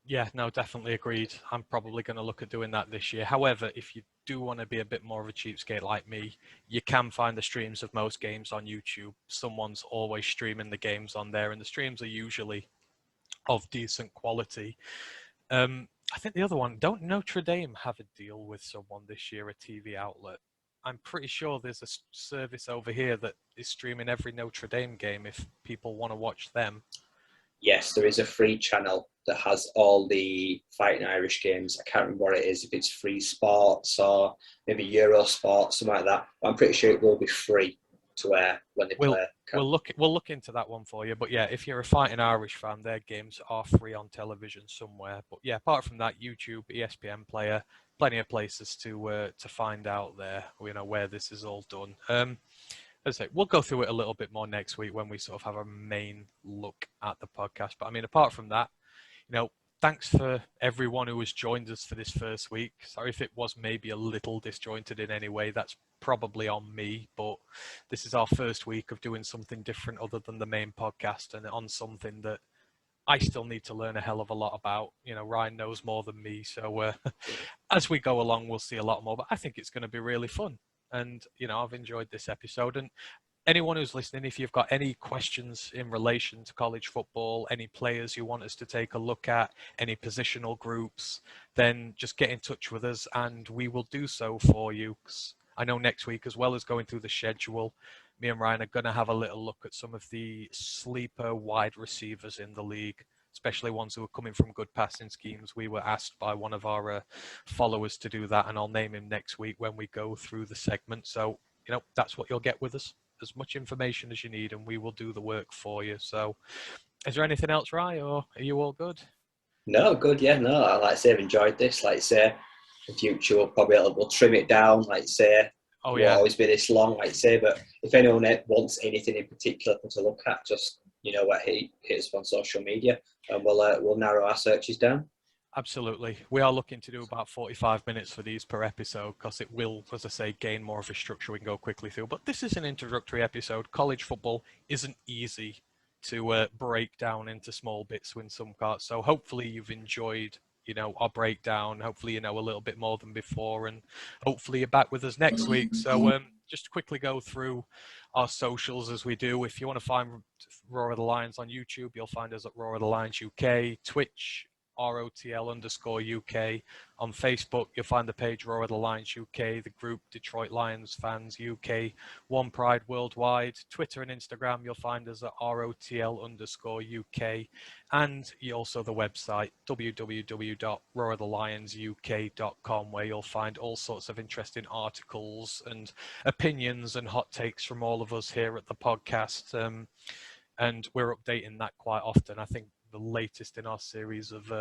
Speaker 1: Yeah, no, definitely agreed. I'm probably going to look at doing that this year. However, if you do want to be a bit more of a cheapskate like me, you can find the streams of most games on YouTube. Someone's always streaming the games on there, and the streams are usually of decent quality. I think the other one, don't Notre Dame have a deal with someone this year, a TV outlet? I'm pretty sure there's a service over here that is streaming every Notre Dame game if people want to watch them.
Speaker 2: Yes, there is a free channel that has all the Fighting Irish games. I can't remember what it is, if it's Free Sports or maybe Eurosport, something like that. But I'm pretty sure it will be free to air when they play.
Speaker 1: We'll look into that one for you. But yeah, if you're a Fighting Irish fan, their games are free on television somewhere. But yeah, apart from that, YouTube, ESPN player, plenty of places to find out there, you know, where this is all done. As I say, we'll go through it a little bit more next week when we sort of have a main look at the podcast. But I mean, apart from that, you know, thanks for everyone who has joined us for this first week. Sorry if it was maybe a little disjointed in any way. That's probably on me, but this is our first week of doing something different other than the main podcast, and on something that I still need to learn a hell of a lot about. You know, Ryan knows more than me. So as we go along, we'll see a lot more, but I think it's going to be really fun. And, you know, I've enjoyed this episode. And anyone who's listening, if you've got any questions in relation to college football, any players you want us to take a look at, any positional groups, then just get in touch with us and we will do so for you. 'Cause I know next week, as well as going through the schedule, me and Ryan are going to have a little look at some of the sleeper wide receivers in the league, especially ones who are coming from good passing schemes. We were asked by one of our followers to do that, and I'll name him next week when we go through the segment. So, you know, that's what you'll get with us. As much information as you need, and we will do the work for you. So, is there anything else, Ryan, or are you all good?
Speaker 2: No, good, yeah, no. Like I say, I've enjoyed this. Like I say, in future we'll trim it down, like I say.
Speaker 1: Oh,
Speaker 2: It
Speaker 1: yeah.
Speaker 2: won't always be this long, like I say, but if anyone wants anything in particular to look at, just, you know what, hit us on social media and we'll narrow our searches down.
Speaker 1: Absolutely. We are looking to do about 45 minutes for these per episode because it will, as I say, gain more of a structure we can go quickly through. But this is an introductory episode. College football isn't easy to break down into small bits in some parts. So hopefully you've enjoyed, you know, our breakdown. Hopefully you know a little bit more than before, and hopefully you're back with us next week. So just quickly go through our socials as we do. If you want to find Roar of the Lions on YouTube, you'll find us at Roar of the Lions UK, Twitch, ROTL_UK. On Facebook, you'll find the page Roar of the Lions UK, the group Detroit Lions Fans UK, One Pride Worldwide. Twitter and Instagram, you'll find us at ROTL_UK. And also the website, www.roarofthelionsuk.com, where you'll find all sorts of interesting articles and opinions and hot takes from all of us here at the podcast. And we're updating that quite often. I think the latest in our series of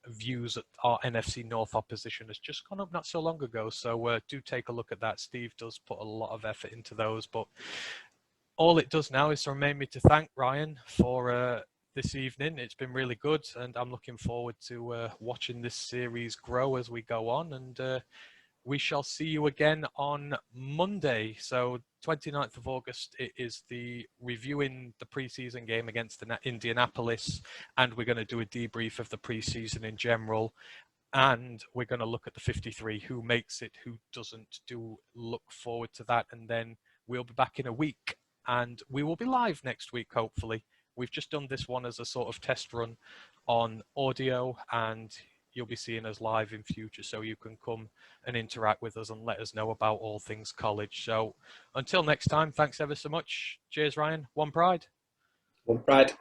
Speaker 1: views at our NFC North opposition has just gone up not so long ago. So do take a look at that. Steve does put a lot of effort into those. But all it does now is to remain me to thank Ryan for this evening. It's been really good, and I'm looking forward to watching this series grow as we go on. And we shall see you again on Monday. So 29th of August, it is the reviewing the preseason game against Indianapolis, and we're going to do a debrief of the preseason in general. And we're going to look at the 53, who makes it, who doesn't. Do look forward to that. And then we'll be back in a week, and we will be live next week, hopefully. We've just done this one as a sort of test run on audio, and you'll be seeing us live in future, so you can come and interact with us and let us know about all things college. So until next time, thanks ever so much. Cheers, Ryan. One Pride.
Speaker 2: One Pride.